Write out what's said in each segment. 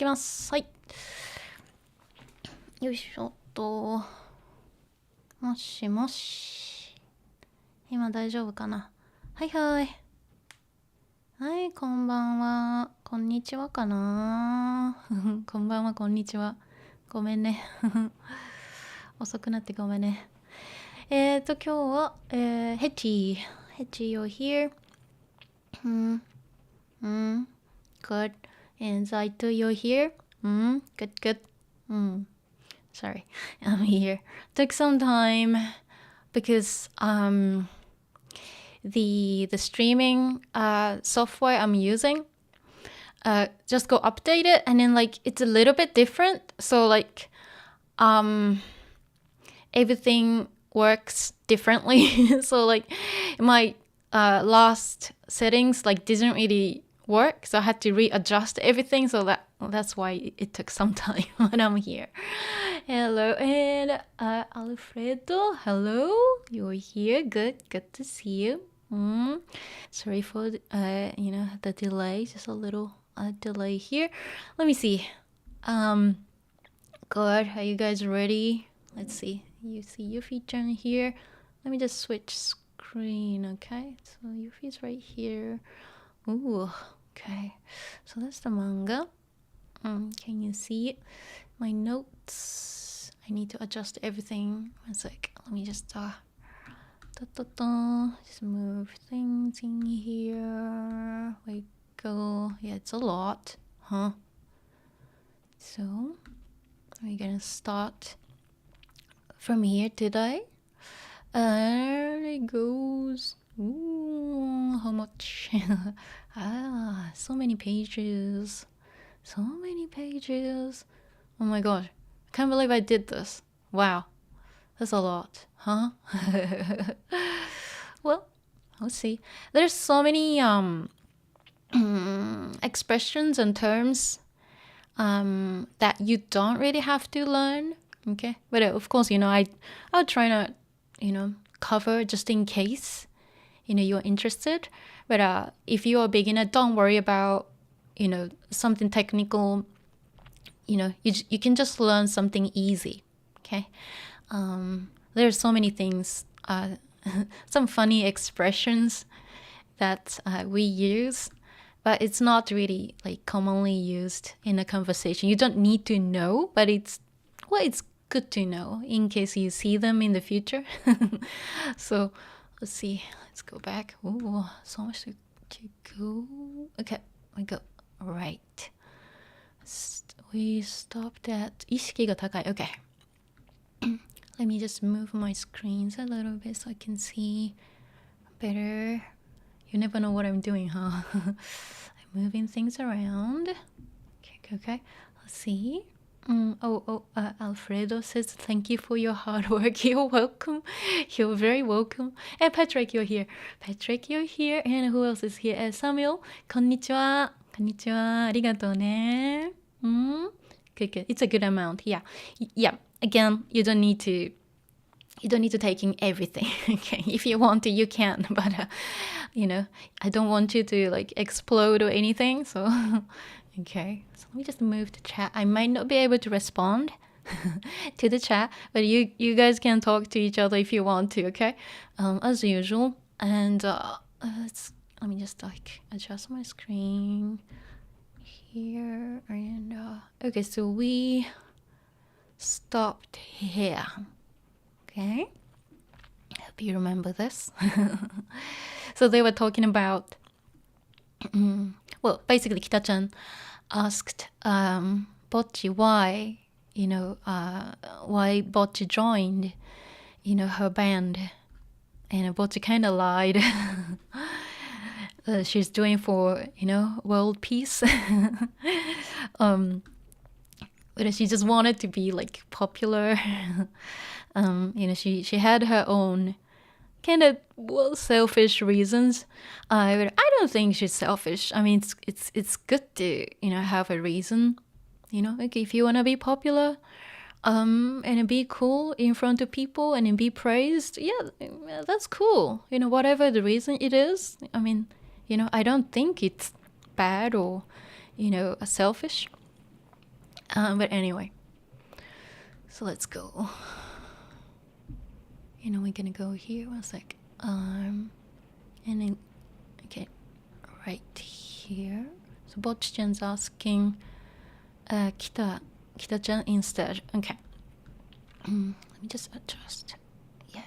きます。はい。よいしょっと。もしもし。今大丈夫かな。はいはい。はい、こんばんは。こんにちはかな。こんばんは、こんにちは。ごめんね。遅くなってごめんね。今日は、ヘッチyou're here. Good. And Zaito, you're here. Good. Sorry, I'm here. Took some time because the streaming software I'm using just got updated, and then like it's a little bit different. So like everything works differently. So like my last settings like didn't really work, so I had to readjust everything. So that's why it took some time when I'm here. Hello, and Alfredo, hello, you're here. Good to see you. Sorry for the delay, just a little delay here. Let me see. Good, are you guys ready? Let's see. You see Yuffie-chan here. Let me just switch screen, okay? So Yuffie's right here. Ooh, okay. So that's the manga. Can you see my notes? I need to adjust everything. One sec. Let me just just move things in here. We go. Yeah, it's a lot, huh? So we're gonna start from here today. There it goes. Ooh, how much? So many pages. So many pages. Oh my god. I can't believe I did this. Wow. That's a lot, huh? Well, let's see. There's so many expressions and terms that you don't really have to learn. Okay. But of course, I'll try not, cover just in case, you're interested. But if you're a beginner, don't worry about, something technical. You can just learn something easy. Okay. There's so many things, some funny expressions that we use, but it's not really like commonly used in a conversation. You don't need to know, but it's good to know in case you see them in the future. So let's see. Let's go back. Oh, so much to go. Okay, we go right. We stopped at 意識が高い. Okay. Let me just move my screens a little bit so I can see better. You never know what I'm doing, huh? I'm moving things around. Okay. Let's see. Alfredo says thank you for your hard work. You're welcome. You're very welcome. And Patrick, you're here. And who else is here? Samuel, こんにちは. こんにちは. ありがとうね. Good. It's a good amount. Yeah. Again, you don't need to take in everything. Okay, if you want to, you can. But I don't want you to like explode or anything. So okay. So let me just move the chat. I might not be able to respond to the chat, but you guys can talk to each other if you want to. Okay, as usual. And let me just like adjust my screen here. And okay, so we stopped here. Okay, I hope you remember this. So they were talking about well, basically Kita-chan asked Bocchi why Bocchi joined her band, and Bocchi kind of lied. She's doing for world peace. But she just wanted to be like popular. She had her own kind of selfish reasons. But I don't think she's selfish. I mean, it's good to have a reason. Like if you want to be popular, and be cool in front of people and be praised, yeah, that's cool. Whatever the reason it is. I mean, I don't think it's bad or selfish. But anyway, so let's go. We're gonna go here. One sec. And then, okay, right here. So Bocchi-chan's asking Kita-chan instead. Okay. Let me just adjust. Yeah.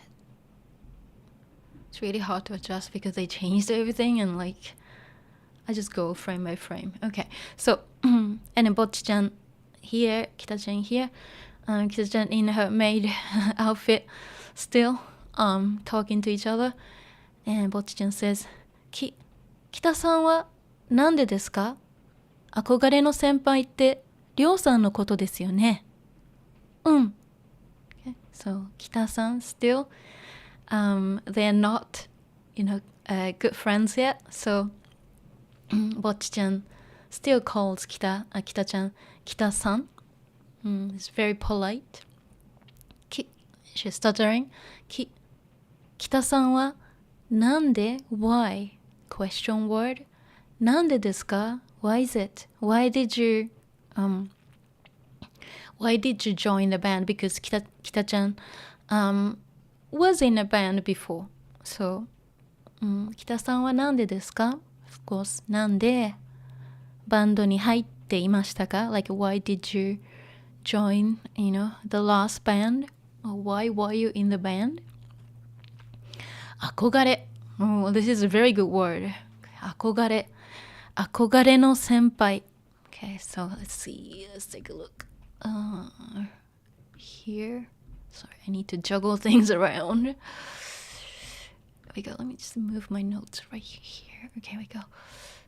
It's really hard to adjust because they changed everything and like I just go frame by frame. Okay. So and then Bocchi-chan here, Kita-chan here. Kita-chan in her maid outfit still talking to each other. And Bocchi-chan says, Kita-san wa nande desu ka? Akogare no senpai tte Ryō-san no koto desu yo ne? Okay, so Kita-san still, they're not, good friends yet. So Bocchi-chan still calls Kita-chan Kita-san. It's very polite. She's stuttering. Kita-san wa nande, why? Question word. Nande desu ka? Why is it? Why did you join the band? Because Kita-chan was in a band before. So Kita-san wa nande desu ka? Of course, nande バンドに入っていましたか? Like, why did you join, the last band? Or why were you in the band? 憧れ. Oh, this is a very good word. 憧れ. 憧れの先輩. Okay, so let's see. Let's take a look. Here. Sorry, I need to juggle things around. There we go. Let me just move my notes right here. Okay, we go.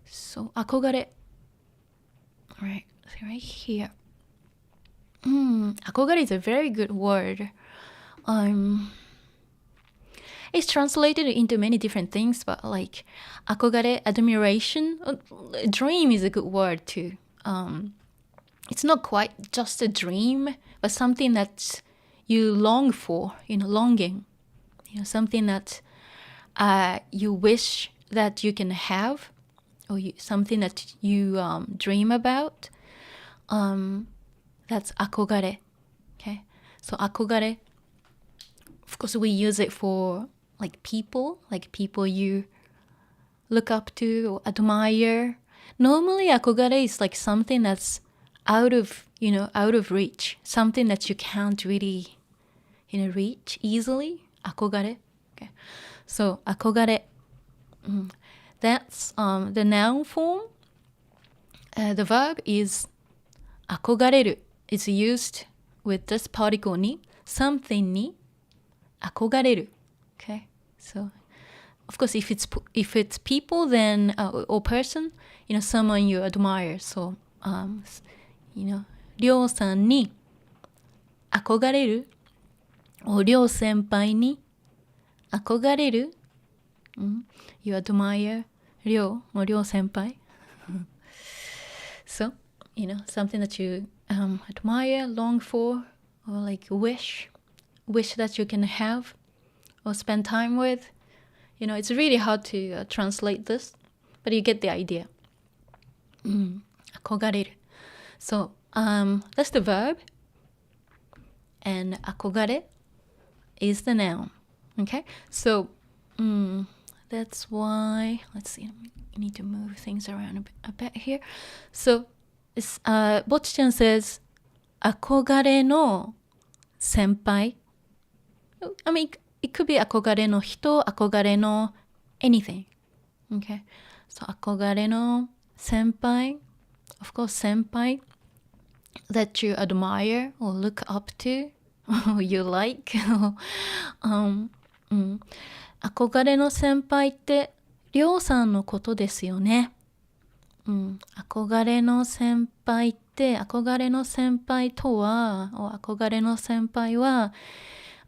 So, 憧れ. Alright, so right here. 憧れ is a very good word. It's translated into many different things, but like 憧れ, admiration, dream is a good word too. It's not quite just a dream, but something that you long for, longing. Something that you wish that you can have, or something that you dream about. That's 憧れ. Okay, so 憧れ. Of course, we use it for like people you look up to or admire. Normally, 憧れ is like something that's out of reach, something that you can't really, reach easily. 憧れ. Okay, so 憧れ. That's the noun form. The verb is 憧れる. It's used with this particle に something に憧れる. Okay, so of course if it's people then or person, someone you admire. So りょうさんに憧れる or りょう先輩に憧れる. You admire りょう or りょう先輩. So, something that you admire, long for, or like wish that you can have or spend time with. It's really hard to translate this, but you get the idea. 憧れる. So, that's the verb, and 憧れ is the noun. Okay, so that's why. Let's see. I need to move things around a bit here. So, Bocchi-chan says 憧れの先輩. I mean, it could be 憧れの人, 憧れの anything. Okay, so 憧れの先輩. Of course, 先輩 that you admire or look up to or you like. 憧れの先輩ってりょうさんのことですよね。憧れの先輩って憧れの先輩とは or 憧れの先輩は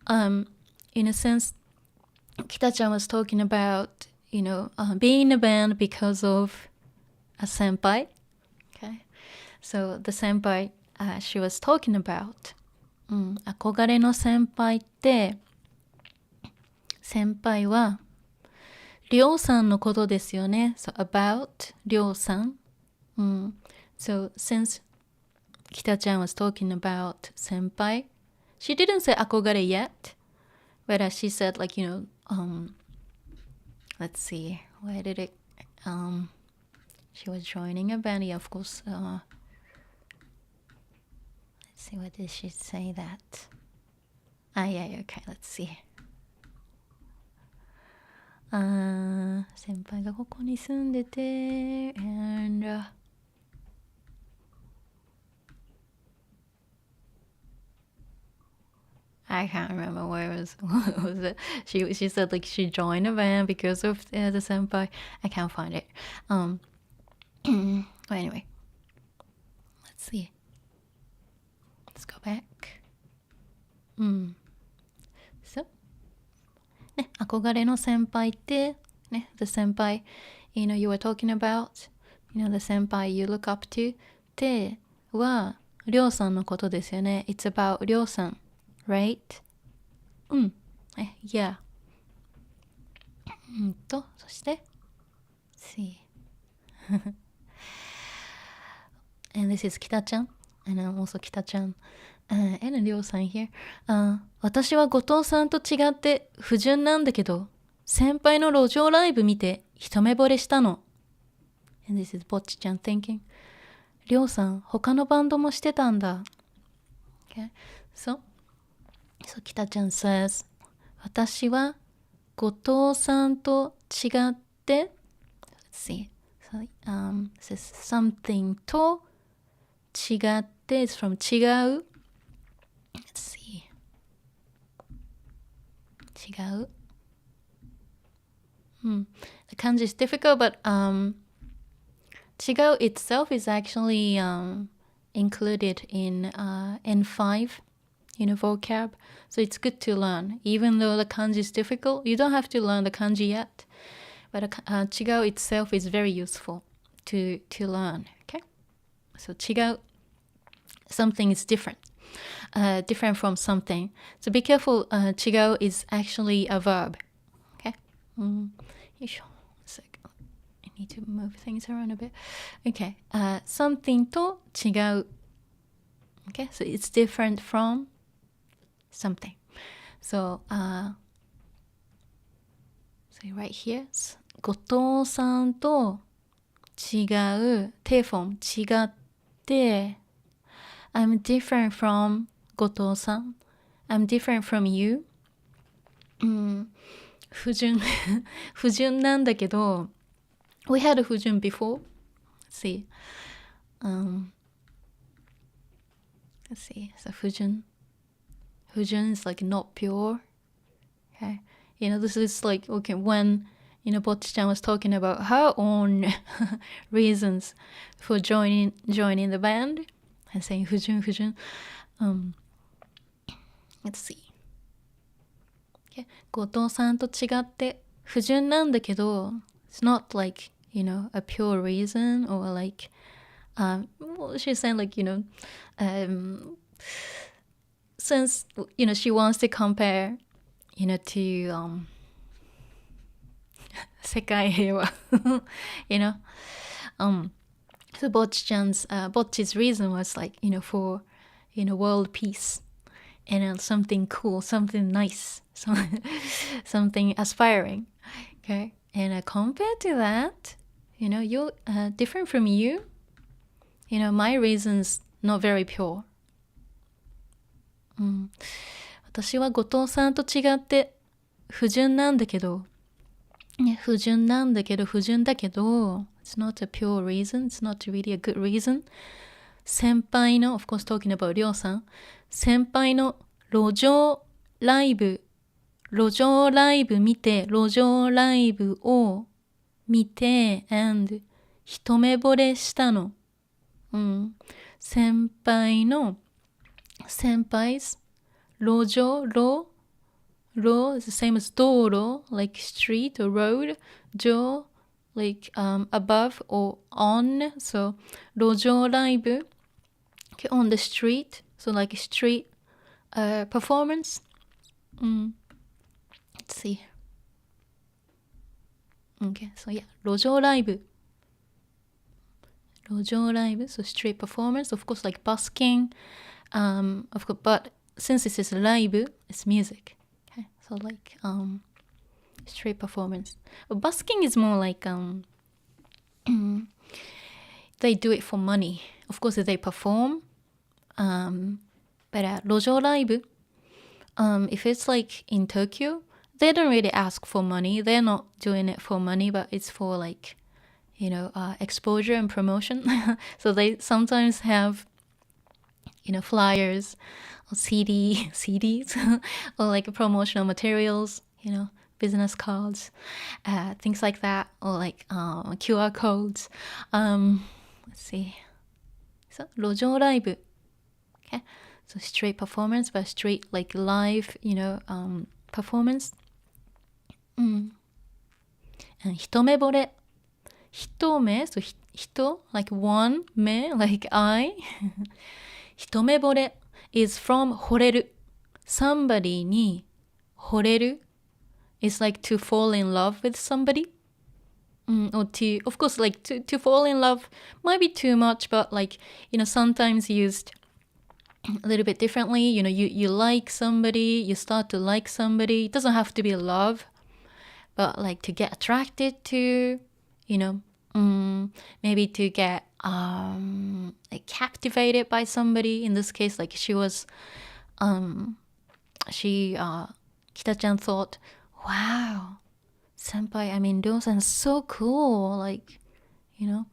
in a sense Kita-chan was talking about being in a band because of a senpai. Okay, so the senpai she was talking about 憧れの先輩って先輩はりょうさんのことですよね. So about りょうさん. So since Kita-chan was talking about senpai. She didn't say akogare yet, but she said like, let's see, where did it, she was joining a band, yeah, of course. Let's see, what did she say that? Yeah, okay, let's see. 先輩がここに住んでて and I can't remember where it was it. She said like she joined a band because of the senpai. I can't find it. But anyway, let's see. Let's go back. So, ね、憧れの先輩って、ね、the 先輩、you were talking about, the 先輩 you look up to っては、りょうさんのことですよね。It's about りょうさん。Right? Yeah. そして see. And this is 北ちゃん and I'm also 北ちゃん and りょうさん here. 私は後藤さんと違って不純なんだけど、先輩の路上ライブ見て一目惚れしたの。And this is ぼっちちゃん thinking. りょうさん、他のバンドもしてたんだ。Okay. So 北ちゃん says 私は後藤さんと違って let's see so, says something と違って is from 違う let's see 違う the kanji is difficult but 違う itself is actually included in N5 vocab. So it's good to learn. Even though the kanji is difficult, you don't have to learn the kanji yet. But chigao itself is very useful to learn. Okay? So chigao, something is different. Different from something. So be careful, chigao is actually a verb. Okay? I need to move things around a bit. Okay. Something to chigao. Okay? So it's different from something. So, so right here, 後藤さんと違う、手フォーム違って、I'm different from 後藤さん。I'm different from you. 不純不純なんだけど、we had a 不純 before. Let's see. Let's see. So 不純 is like not pure. Okay. This is like, okay, when, Bocchi-chan was talking about her own reasons for joining the band and saying 不純 let's see. Okay. 後藤さんと違って不純なんだけど it's not like, a pure reason or like, she's saying like, since she wants to compare to 世界平和so Bocchi's reason was like for world peace and something cool, something nice, something aspiring. Okay, and compared to that, you're different from you. My reason's not very pure. 私は後藤さんと違って不純なんだけど、不純だけど it's not a pure reason, it's not really a good reason. 先輩の of course talking about りょうさん、先輩の路上ライブ見て、路上ライブを見て and 一目惚れしたの。先輩's 路上 is the same as 道路 like street or road. 上 like above or on. So 路上ライブ okay, on the street. So like street performance. Let's see. Okay, so yeah, 路上ライブ路上ライブ, so street performance, of course, like busking, of course, but since this is live, it's music. Okay, so like street performance. But busking is more like they do it for money. Of course, they perform, but at 路上ライブ, if it's like in Tokyo, they don't really ask for money. They're not doing it for money, but it's for like, you know, exposure and promotion. So they sometimes have, you know, flyers or CDs, or like promotional materials, you know, business cards, things like that, or like QR codes. Let's see. So 路上ライブ. Okay. So street performance, but street like live, you know, performance. And 一目惚れ. 一目, so 人, like one, 目, like eye. 一目惚れ is from 惚れる. Somebody に惚れる is like to fall in love with somebody. Or to, of course, like to fall in love might be too much, but like, you know, sometimes used a little bit differently. You know, you like somebody, you start to like somebody. It doesn't have to be love, but like to get attracted to, you know, maybe to get like captivated by somebody. In this case, like she was, Kita-chan thought, wow, senpai, I mean, Ryo-san is so cool, like, you know.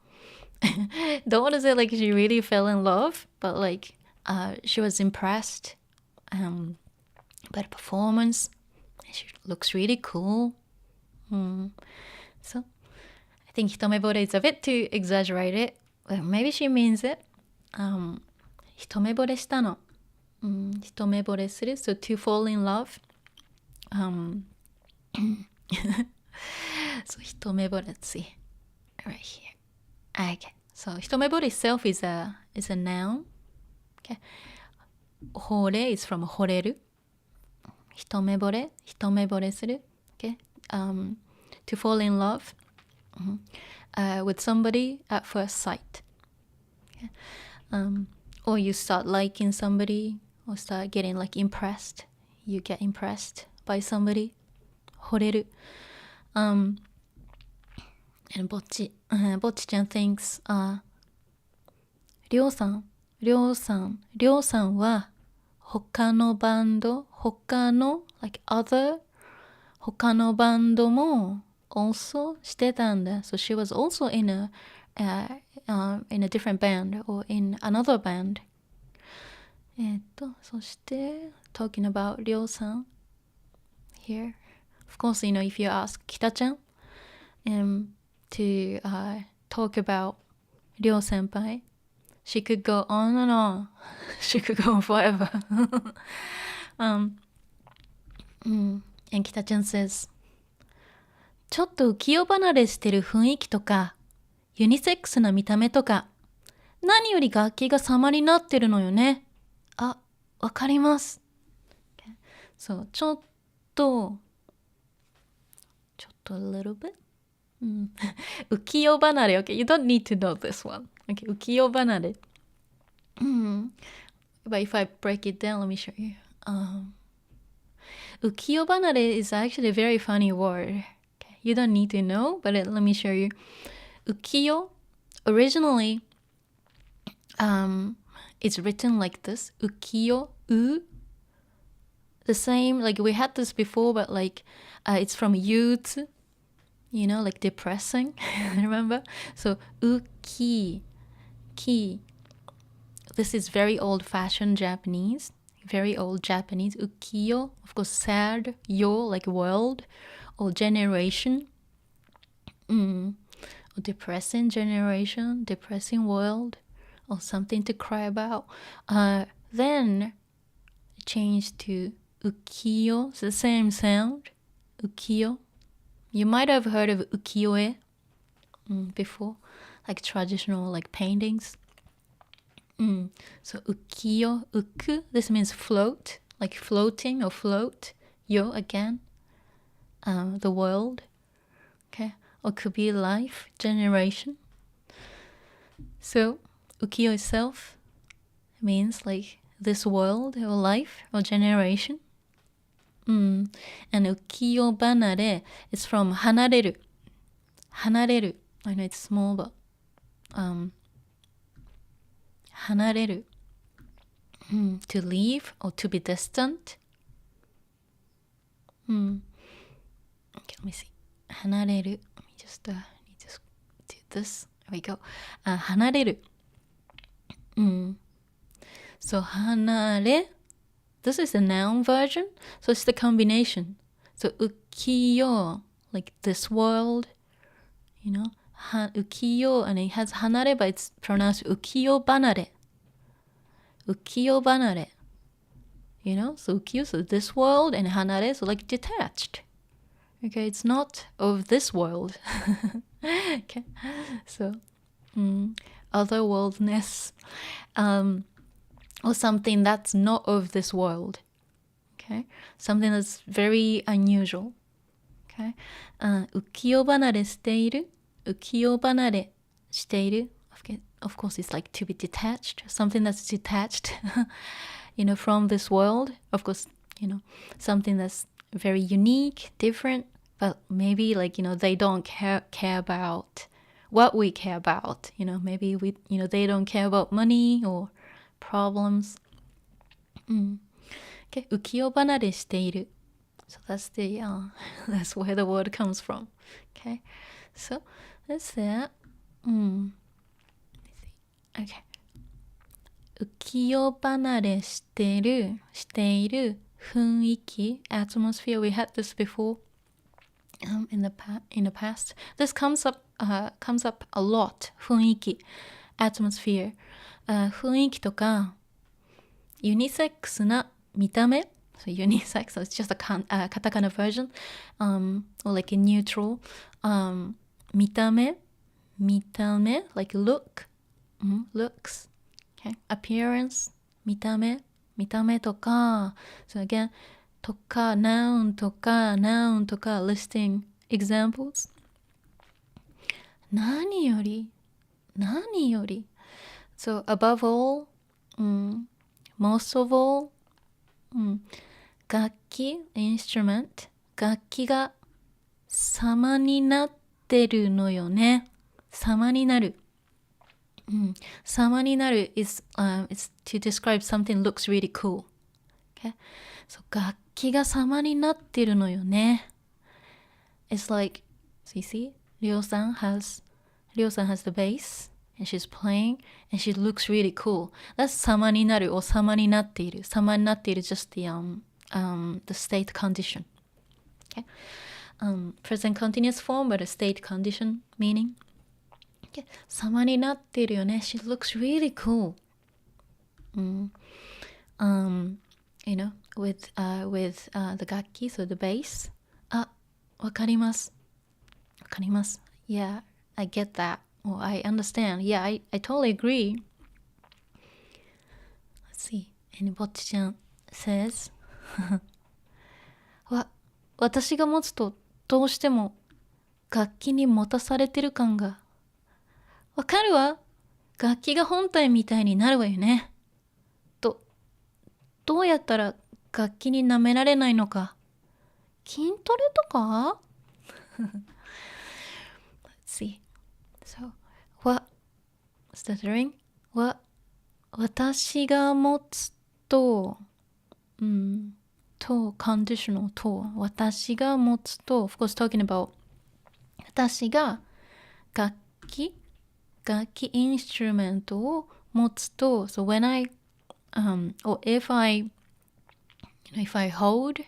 Don't want to say like she really fell in love, but like she was impressed by the performance. She looks really cool. So I think 一目惚れ is a bit too exaggerated. Well, maybe she means it. 一目惚れしたの. 一目惚れする, so to fall in love. So 一目惚れ, let's see. Right here. Okay. So 一目惚れ itself is a noun. Okay. 惚れ is from 惚れる. 一目惚れする. Okay. To fall in love with somebody at first sight. Okay. Or you start liking somebody, or start getting like impressed. You get impressed by somebody. 惚れる. And Bocchi-chan thinks, りょうさんは他のバンド、like other 他のバンドも also してたんだ. So she was also in a different band or in another band. そして talking about りょうさん here. Of course, you know, if you ask Kita-chan to talk about Ryo senpai, she could go on and on. She could go on forever. And Kita-chan says, ちょっと浮世離れしてる雰囲気とか、ユニセックスな見た目とか、何より楽器が様になってるのよね。あ、わかります。そう、ちょっと a little bit. 浮世離れ. Okay, you don't need to know this one. Okay, 浮世離れ. But if I break it down, let me show you. 浮世離れ is actually a very funny word. Okay, you don't need to know, but let me show you. 浮世 originally it's written like this. 浮世 the same, like we had this before, but like it's from youth, you know, like depressing. Remember? So uki, ki. This is very old-fashioned Japanese. Very old Japanese. Ukiyo, of course, sad. Yo, like world or generation. Or depressing generation, depressing world, or something to cry about. Then it changed to ukiyo. It's the same sound. Ukiyo. You might have heard of ukiyo-e before, like traditional like paintings. So ukiyo, uku, this means float, like floating or float. Yo, again, the world. Okay, or could be life, generation. So, ukiyo itself means like this world or life or generation. And ukiyo banare is from hanareru. Hanareru. I know it's small, but hanareru. To leave or to be distant. Okay, let me see. Hanareru. Let me just need to do this. There we go. Hanareru. So hanare. This is the noun version. So it's the combination. So ukiyo, like this world, you know, ukiyo, and it has hanare, but it's pronounced ukiyo banare. Ukiyo banare. You know, so ukiyo, so this world, and hanare, so like detached. Okay, it's not of this world. Okay, so otherworldness, or something that's not of this world. Okay, something that's very unusual. Okay, ukiyo banare shiteiru. Ukiyo banare shiteiru. Okay, of course, it's like to be detached, something that's detached, you know, from this world. Of course, you know, something that's very unique, different, but maybe like, you know, they don't care about what we care about. You know, maybe we, you know, they don't care about money or problems. Okay, ukiyo banare shiteiru. So that's the that's where the word comes from. Okay, so that's that. Okay. 浮世離れしている雰囲気 atmosphere. We had this before in the past. This comes up a lot. 雰囲気 atmosphere. 雰囲気とかユニセックスな見た目. So unisex, so it's just a katakana version, or like a neutral. 見た目, like look, looks, okay, appearance, 見た目とか, so again, とか, noun とか, listing examples. 何より, so above all, most of all, 楽器 instrument 楽器が様になってるのよね。様になる。様になる is it's to describe something looks really cool. Okay? So 楽器が様になってるのよね。It's like, so you see, Ryo-san has the bass and she's playing and she looks really cool. That's 様になる or 様になっている。様になっている just the state condition. Okay? Present continuous form, but a state condition meaning. Okay. 様になっているよね. She looks really cool. You know, with the 楽器, so the bass. わかります。Yeah, I get that. Well, I understand. Yeah, I totally agree. Let's see. And Bocchi-chan says, 私が持つとどうしても楽器に持たされてる感が。わかるわ。楽器が本体みたいになるわよね。どうやったら楽器に舐められないのか。筋トレとか？Let's see. So, stuttering? 私が持つと、conditional と、私が持つと、of course talking about 私が楽器インストゥルメントを持つと、so when I, or if I hold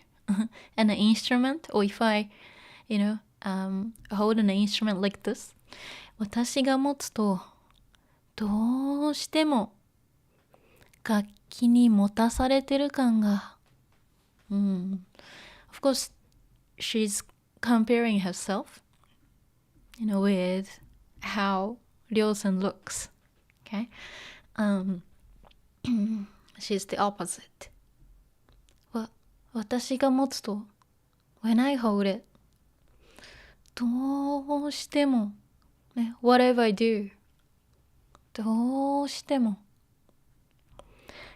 an instrument, or if I, hold an instrument like this, 私が持つと、どうしても楽器に持たされてる感が。Of course, she's comparing herself, with how Ryo-san looks. Okay? She's the opposite. 私が持つと when I hold it どうしても、whatever I do どうしても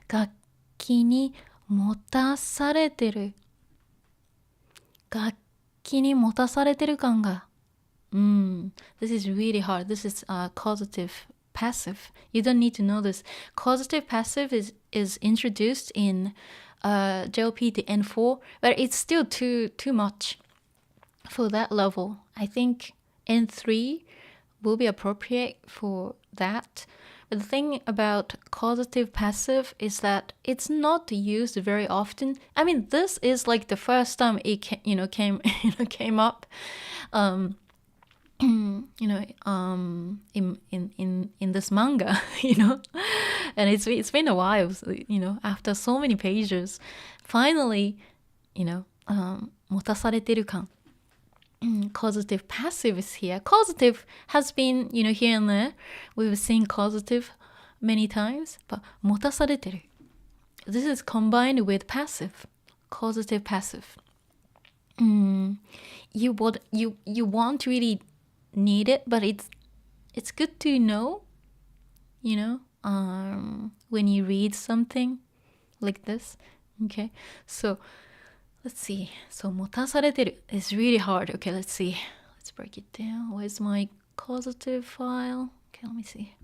楽器に持たされてる。楽器に持たされてる感が。This is really hard. This is causative passive. You don't need to know this. Causative passive is introduced in JLP to N4, but it's still too much for that level. I think N3 will be appropriate for that. But the thing about causative passive is that it's not used very often. I mean, this is like the first time it came up. In this manga, and it's been a while, after so many pages, finally, 持たされてる感. Causative passive is here. Causative has been, here and there. We've seen causative many times, but 持たされてる. This is combined with passive. Causative passive. You won't really need it, but it's good to know, when you read something like this. Okay, so let's see. So 持たされてる is really hard. Okay, let's see. Let's break it down. Where's my causative file? Okay, let me see.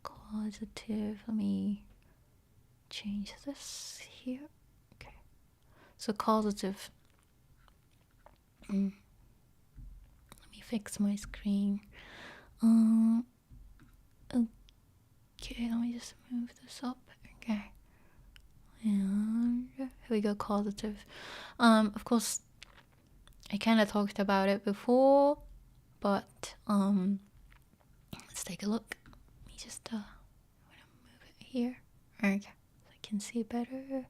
Causative. Let me change this here. Okay. So causative. Let me fix my screen. Okay, let me just move this up. Okay. And here we go, causative. Of course, I kind of talked about it before, but let's take a look. Let me just move it here. Okay, so I can see better.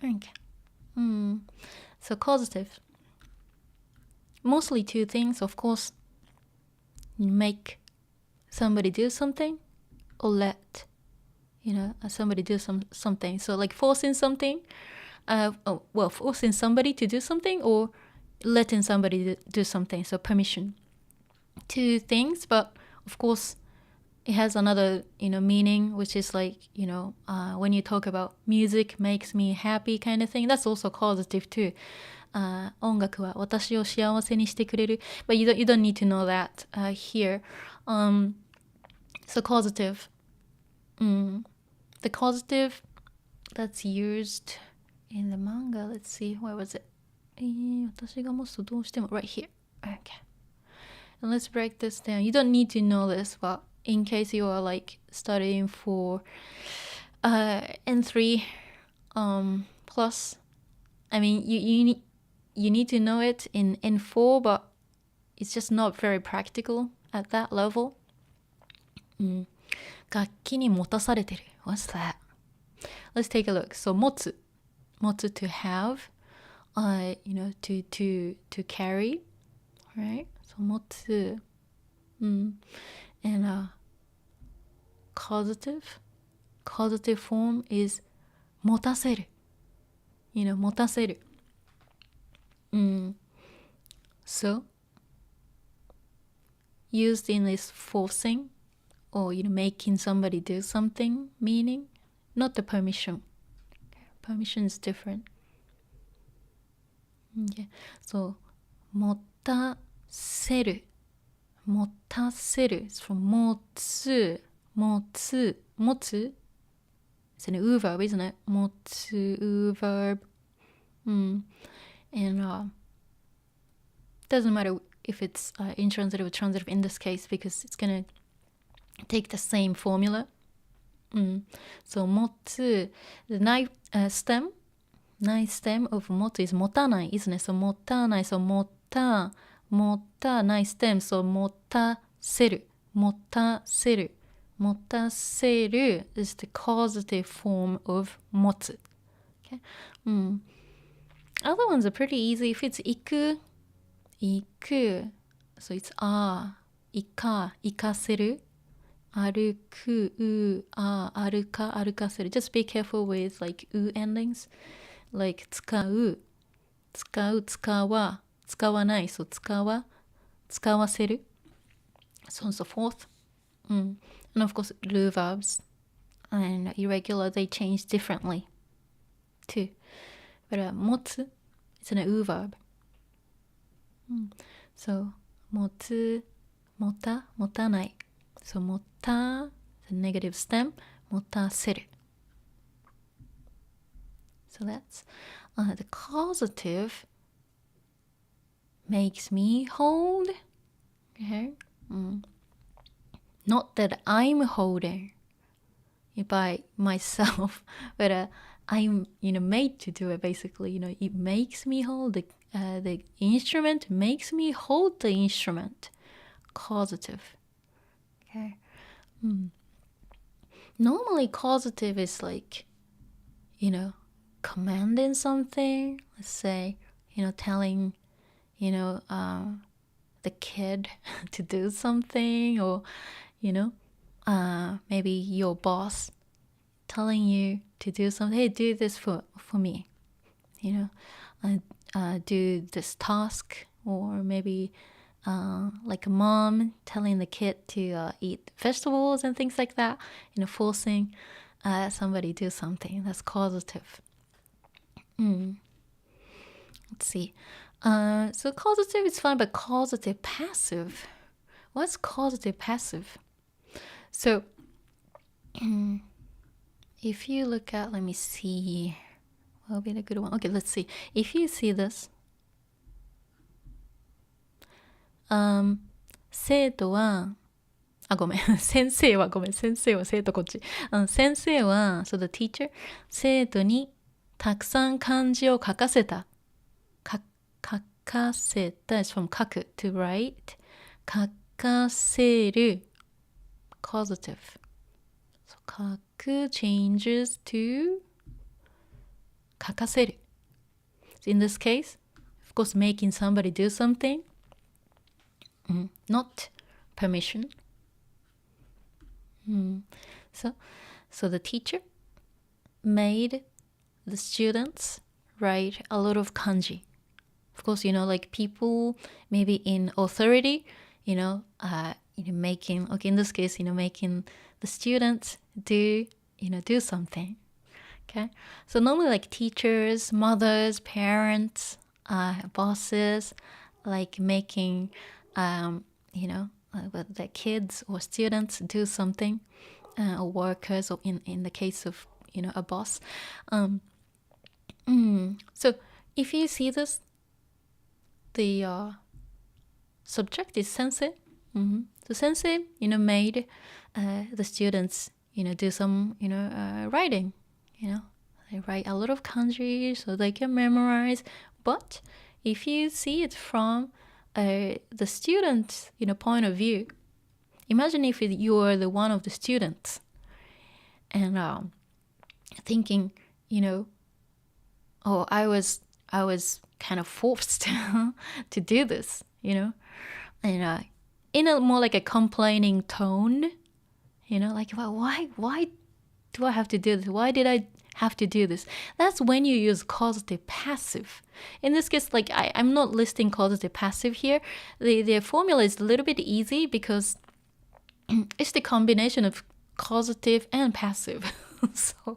Okay. So causative. Mostly two things, of course. You make somebody do something, or let somebody do something. So like forcing something, forcing somebody to do something, or letting somebody do something. So permission. Two things, but of course it has another meaning, which is like when you talk about music makes me happy kind of thing, that's also causative too. 音楽は私を幸せにしてくれる. But you don't need to know that here. So causative. The causative that's used in the manga, let's see, where was it? 私が持つとどうしても right here. Okay. And let's break this down. You don't need to know this, but in case you are like studying for N3 plus, I mean, you need to know it in N4, but it's just not very practical at that level. 楽器に持たされてる. What's that? Let's take a look. So 持つ to have, to carry, right? So 持つ, and causative form is 持たせる. 持たせる. So used in this forcing or making somebody do something meaning, not the permission. Okay. Permission is different. Okay. So 持たせる is from 持つ it's an U verb, isn't it? 持つ U verb. And doesn't matter if it's intransitive or transitive in this case, because it's gonna take the same formula. So 持つ, the stem of 持つ is 持たない, isn't it? So 持たない, so 持たない stem, so 持たせる is the causative form of 持つ. Okay. Other ones are pretty easy. If it's 行く, so it's 行かせる, 歩く 歩かせる. Just be careful with like endings, like 使う使わない, so 使わ使わせる so on and so forth. And of course rule verbs and irregular, they change differently too. But 持つ it's an u verb. So 持つ持た持たない so 持た the negative stem 持たせる so that's the causative makes me hold. Okay. Not that I'm holding it by myself, but I'm made to do it. Basically, it makes me hold the instrument. Makes me hold the instrument. Causative. Okay. Normally, causative is like, commanding something. Let's say, telling, the kid to do something, or, maybe your boss telling you to do something. Hey, do this for me. Do this task, or maybe like a mom telling the kid to eat vegetables and things like that. Forcing somebody to do something. That's causative. Let's see. So causative is fine, but causative passive. What's causative passive? So if you look at, let me see, what will be the good one? Okay, let's see. If you see this, 生徒はごめん先生は生徒こっち先生は so the teacher 生徒にたくさん漢字を書かせた書かせた is from 書く to write 書かせる causative so 書く changes to 書かせる so in this case of course making somebody do something not permission. So the teacher made the students write a lot of kanji. Of course, like people maybe in authority, making, okay, in this case, making the students do something. Okay. So normally like teachers, mothers, parents, bosses, like making with the kids or students do something, or workers, or in the case of a boss. So if you see this, the subject is sensei. So sensei made the students do some writing. They write a lot of kanji so they can memorize. But if you see it from the student's point of view, imagine if you were the one of the students and thinking, oh, I was kind of forced to do this, and in a more like a complaining tone, like, well, why do I have to do this? Why did I have to do this? That's when you use causative passive. In this case, like I'm not listing causative passive here. The formula is a little bit easy because it's the combination of causative and passive. So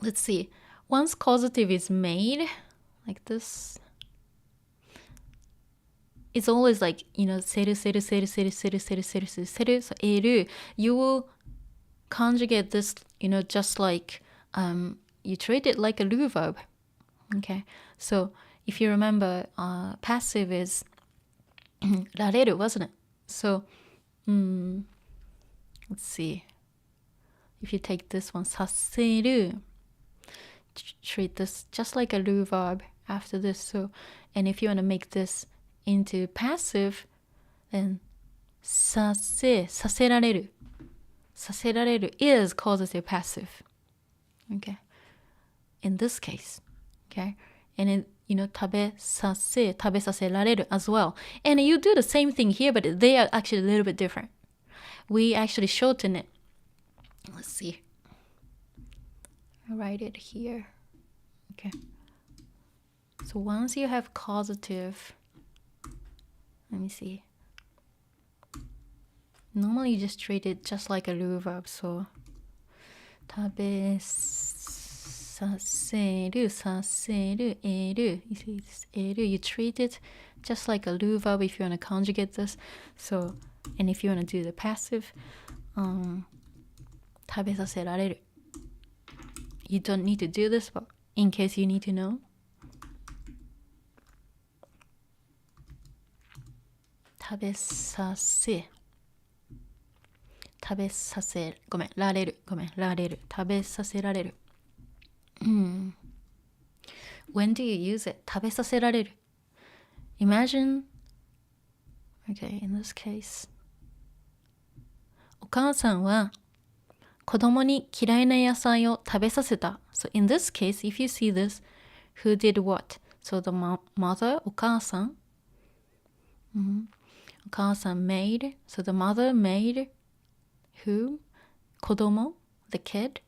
let's see. Once causative is made like this, it's always like seru. So eru, you will conjugate this, just like you treat it like a rule verb. Okay, so if you remember, passive is rareru, wasn't it? So let's see. If you take this one, saseru, treat this just like a rule verb after this. So, and if you want to make this into passive, then saserareru. Saserareru is causative passive. Okay. In this case. Okay. And then, tabesaserareru as well. And you do the same thing here, but they are actually a little bit different. We actually shorten it. Let's see. I'll write it here. Okay. So once you have causative, Let me see. Normally you just treat it just like a Ru verb. So 食べさせる、させる、得る. You see this 得る. You treat it just like a Ru verb if you want to conjugate this. So, and if you want to do the passive, 食べさせられる. You don't need to do this, but in case you need to know. 食べさせごめんられる食べさせられる。When do you use it? 食べさせられる。Imagine, okay, in this case, お母さんは子供に嫌いな野菜を食べさせた。So in this case, if you see this, who did what? So the mother, お母さん。お母さん made. So the mother made who? 子供 the kid.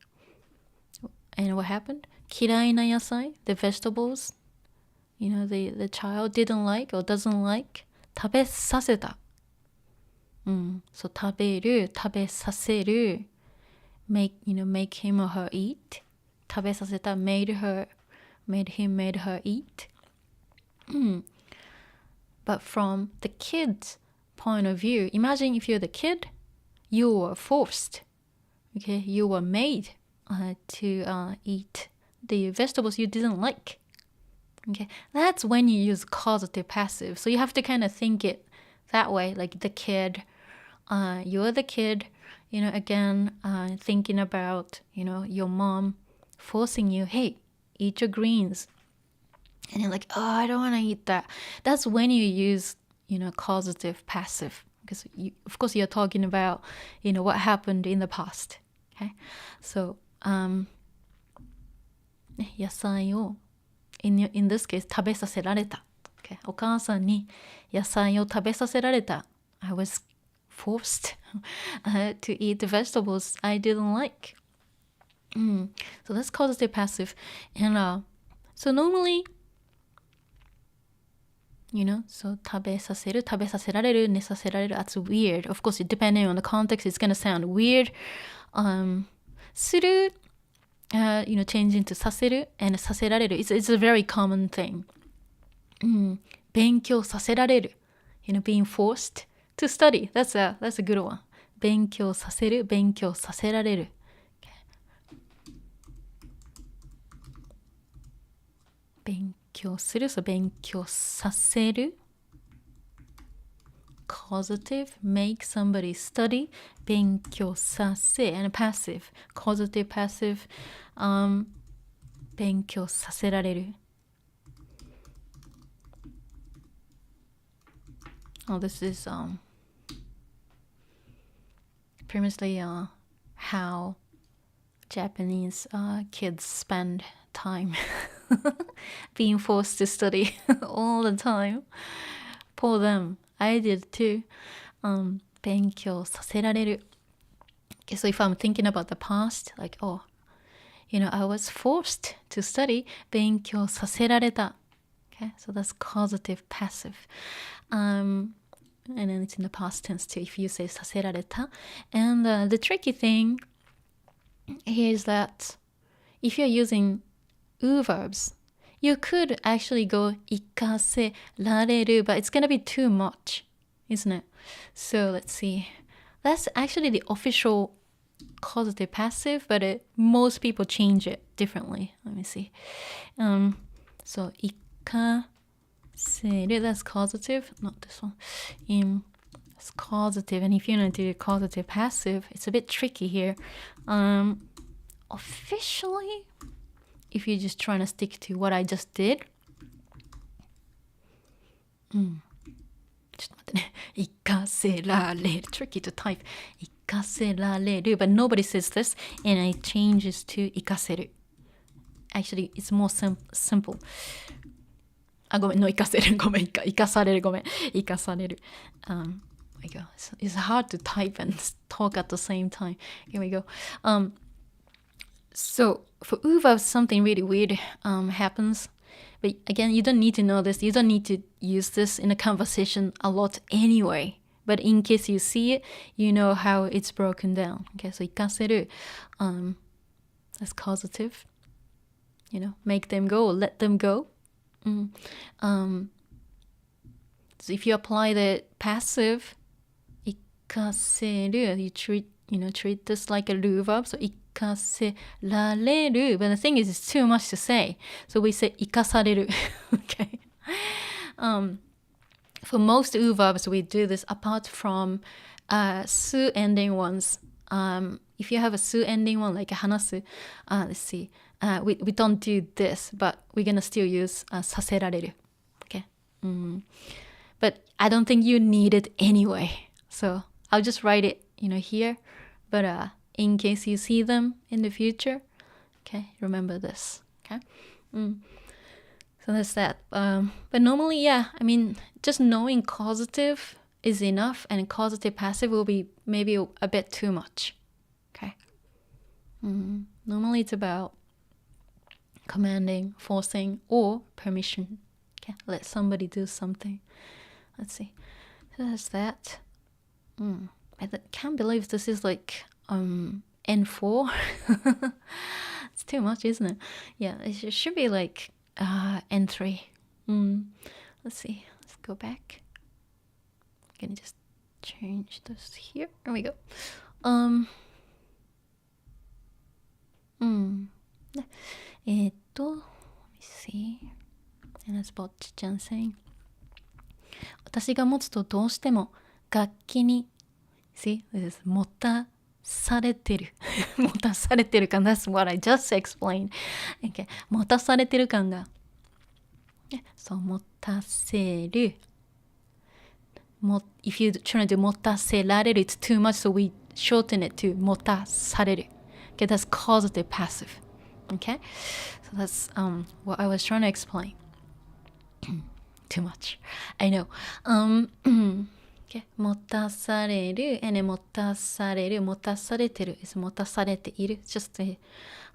And what happened? 嫌いな野菜 the vegetables. You know, the child didn't like or doesn't like. 食べさせた。So 食べる、食べさせる。make him or her eat. 食べさせた made him, made her eat. But from the kid's point of view, imagine if you're the kid, you were forced, okay? You were made to eat the vegetables you didn't like. Okay, that's when you use causative passive. So you have to kind of think it that way, like the kid. You're the kid, again, thinking about, your mom forcing you, hey, eat your greens. And you're like, oh, I don't want to eat that. That's when you use, causative passive. Because, of course, you're talking about, what happened in the past. Okay? So, 野菜を in this case 食べさせられた、okay? お母さんに野菜を食べさせられた。I was forced to eat the vegetables I didn't like. So that's causative passive. And so normally, so 食べさせる、食べさせられる、寝させられる. That's weird. Of course, depending on the context, it's going to sound weird. する, changing to させる and させられる. It's a very common thing. 勉強させられる. Being forced to study. That's a good one. 勉強させる、勉強させられる. Okay. 勉強する、so 勉強させる. Causative, make somebody study. 勉強させ and passive. Causative, passive. 勉強させられる. Oh, this is previously how Japanese kids spend time being forced to study all the time. Poor them. I did too. 勉強させられる. Okay, so if I'm thinking about the past, like, oh, I was forced to study. 勉強させられた. Okay, so that's causative passive. And then it's in the past tense too, if you say させられた. And the tricky thing is that if you're using u verbs, you could actually go 生かせられる, but it's going to be too much, isn't it? So let's see. That's actually the official causative passive, but most people change it differently. Let me see. So 生かせる, that's causative, not this one. It's causative, and if you want to do causative passive, it's a bit tricky here. Officially, if you're just trying to stick to what I just did. ちょっと待ってね。生かせられる. Tricky to type. 生かせられる. But nobody says this, and it changes to 生かせる. Actually, it's more simple. あ、ごめん、の生かせる。ごめん、生かされる。ごめん、生かされる。We go. It's hard to type and talk at the same time. Here we go. So for u verbs, something really weird happens. But again, you don't need to know this. You don't need to use this in a conversation a lot anyway. But in case you see it, you know how it's broken down. Okay, so 活かせる, that's causative. You know, make them go, let them go. So if you apply the passive, 活かせる, you treat this like a lu verb. So 活かせられる. But the thing is, it's too much to say. So we say 活かされる. Okay. For most u verbs, we do this apart from su ending ones. If you have a su ending one, like 話す, let's see. We don't do this, but we're gonna still use させられる. Okay. But I don't think you need it anyway. So I'll just write it, here. But in case you see them in the future, okay, remember this. Okay. So that's that. But normally, yeah, I mean, just knowing causative is enough, and causative passive will be maybe a bit too much. Okay. Normally it's about commanding, forcing, or permission. Okay, let somebody do something. Let's see. So that's that. I can't believe this is like N4. It's too much, isn't it? Yeah, it should be like N3. Let's see. Let's go back. I'm gonna just change this here. There we go. Let me see. And that's Bocchi-chan saying. 私が持つとどうしても楽器に See, this is 持たされてる持たされてる感 That's what I just explained. Okay. 持たされてる感がそう持たせるIf you try to do 持たせられる it's too much, so we shorten it to 持たされる Okay, that's causative passive. Okay, so that's what I was trying to explain. Too much, I know. Okay, 持たされる and then 持たされる持たされてる is 持たされている It's just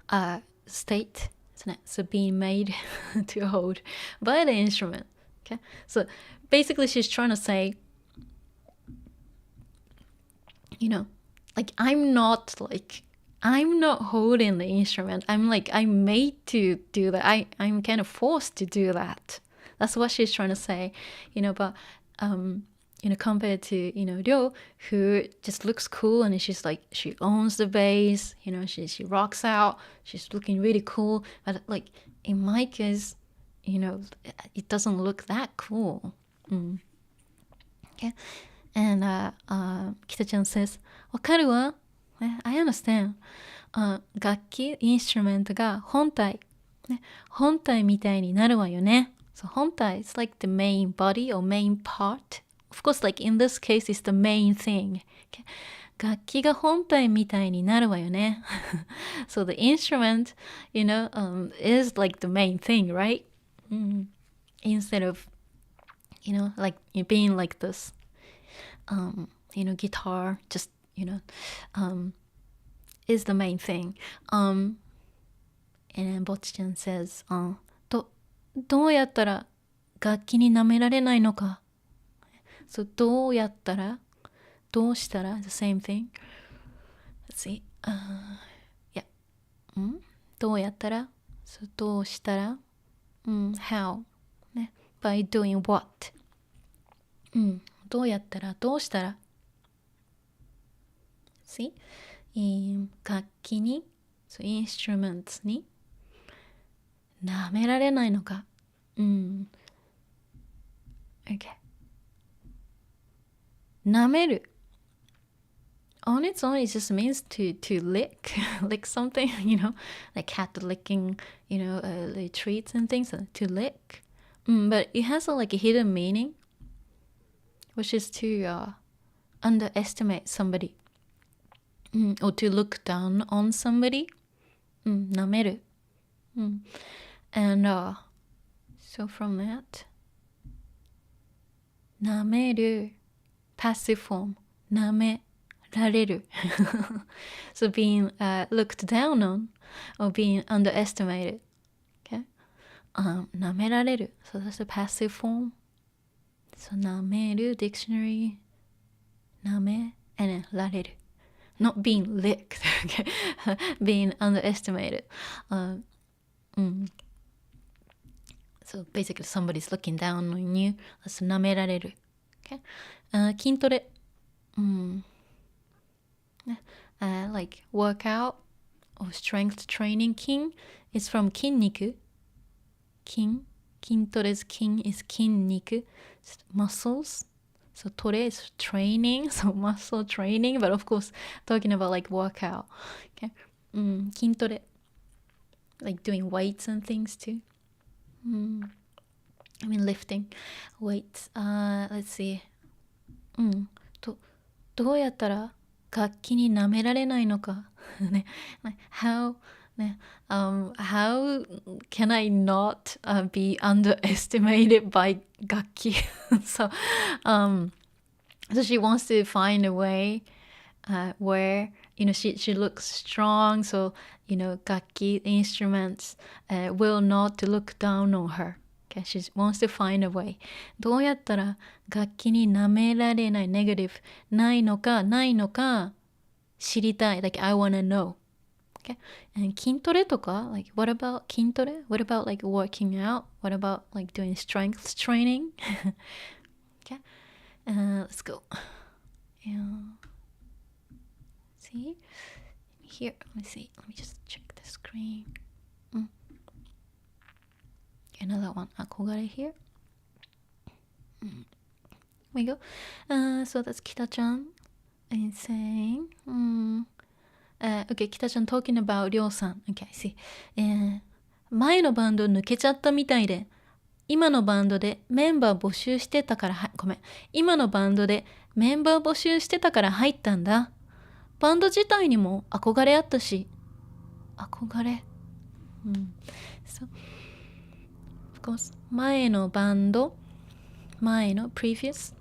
a state, isn't it? So being made to hold by the instrument. Okay, so basically she's trying to say, like I'm not holding the instrument. I'm made to do that. I'm kind of forced to do that. That's what she's trying to say, but compared to, Ryō, who just looks cool and she's like, she owns the bass, she rocks out, she's looking really cool. But like in my case, it doesn't look that cool. Okay. And Kita-chan says, わかるわ? I understand. 楽器、インストゥルメントが本体みたいになるわよね。So 本体 is like the main body or main part. Of course, like in this case, it's the main thing. Okay. 楽器が本体みたいになるわよね。So the instrument, is like the main thing, right? Instead of, like being like this, guitar, just, is the main thing. And then Bocchi-chan says, どうやったら楽器に舐められないのか。So どうやったらどうしたら the same thing. Let's see. Yeah. どうやったら So どうしたら How. ね。By doing what. どうやったらどうしたら See? 楽器に So instruments に舐められないのか。Okay. 舐める On its own, it just means to lick something, like cat licking, the treats and things, to lick. But it has a hidden meaning, which is to underestimate somebody, or to look down on somebody. 舐める And so from that, 舐める passive form, 舐められる So being looked down on or being underestimated. Okay. 舐められる. So that's the passive form. So 舐める dictionary. 舐め and then られる. Not being licked, okay? Being underestimated. So basically somebody's looking down on you. That's 舐められる. Okay? 筋トレ. Like workout or strength training. 筋 is from 筋肉. 筋トレ 's 筋 is 筋肉. Muscles. So トレ is training. So muscle training. But of course talking about like workout. Okay? 筋トレ. Like doing weights and things too. I mean lifting weights. Let's see. どうやったら楽器に舐められないのかね。How can I not be underestimated by 楽器? So she wants to find a way where she looks strong, so 楽器 instruments will not look down on her. Okay, she wants to find a way. どうやったら楽器に舐められない negative ないのか知りたい. Like I wanna know. Okay, and 筋トレとか like what about 筋トレ? What about like working out? What about like doing strength training? Okay, let's go. See here. Let me see. Let me just check the screen. Another one. 憧れ here. Here we go. So that's 北ちゃん and saying. Okay, 北ちゃん talking about りょうさん. Okay, see. 前のバンド抜けちゃったみたいで、今のバンドでメンバー募集してたからごめん。今のバンドでメンバー募集してたから入ったんだ。バンド自体にも憧れあったし。憧れ。So, of course, 前のバンド、前の previous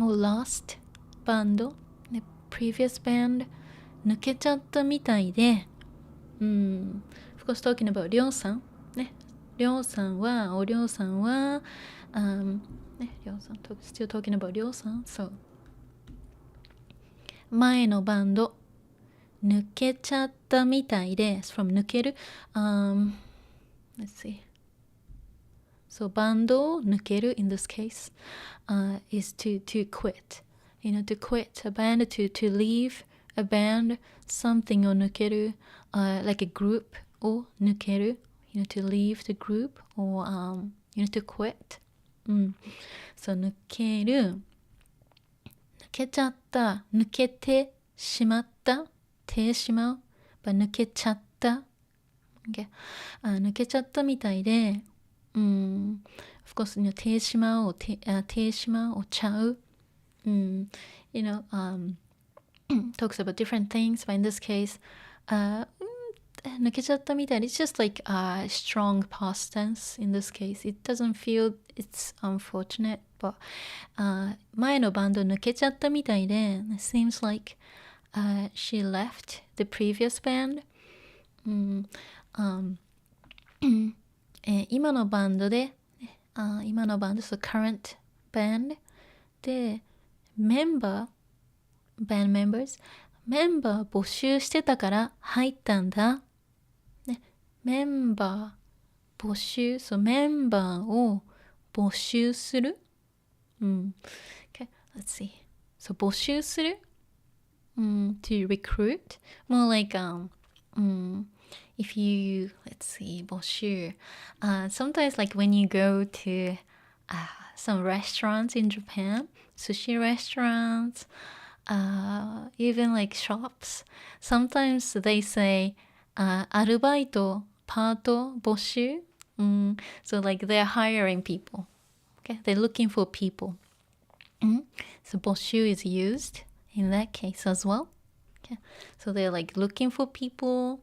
or last バンド、ね、previous band 抜けちゃったみたいで、of course talking about りょうさん、ね、りょうさんは、ね、りょうさん、still talking about りょうさん、so 前のバンド抜けちゃったみたいで from 抜ける、let's see. So バンドを抜ける in this case is to quit. To quit a band, to leave a band, something を抜ける、like a group を抜ける, to leave the group or to quit. So 抜ける、抜けちゃった、抜けてしまった、てしまう、抜けちゃった、okay. 抜けちゃったみたいで、of course, てしまうをてしまうをちゃう。talks about different things, but in this case, 抜けちゃったみたいで it's just like a strong past tense in this case. It doesn't feel it's unfortunate, but 前のバンド抜けちゃったみたいで it seems like she left the previous band. 今のバンドで、今のバンド so current band でband members メンバー募集してたから入ったんだ、ね、メンバー募集 so メンバーを募集する、okay, let's see. So 募集する、to recruit, more like if you, let's see, 募集、sometimes like when you go to some restaurants in Japan, sushi restaurants, even like shops, sometimes they say アルバイト、パート募集、so like they're hiring people, okay, they're looking for people, so 募集 is used in that case as well, okay, so they're like looking for people,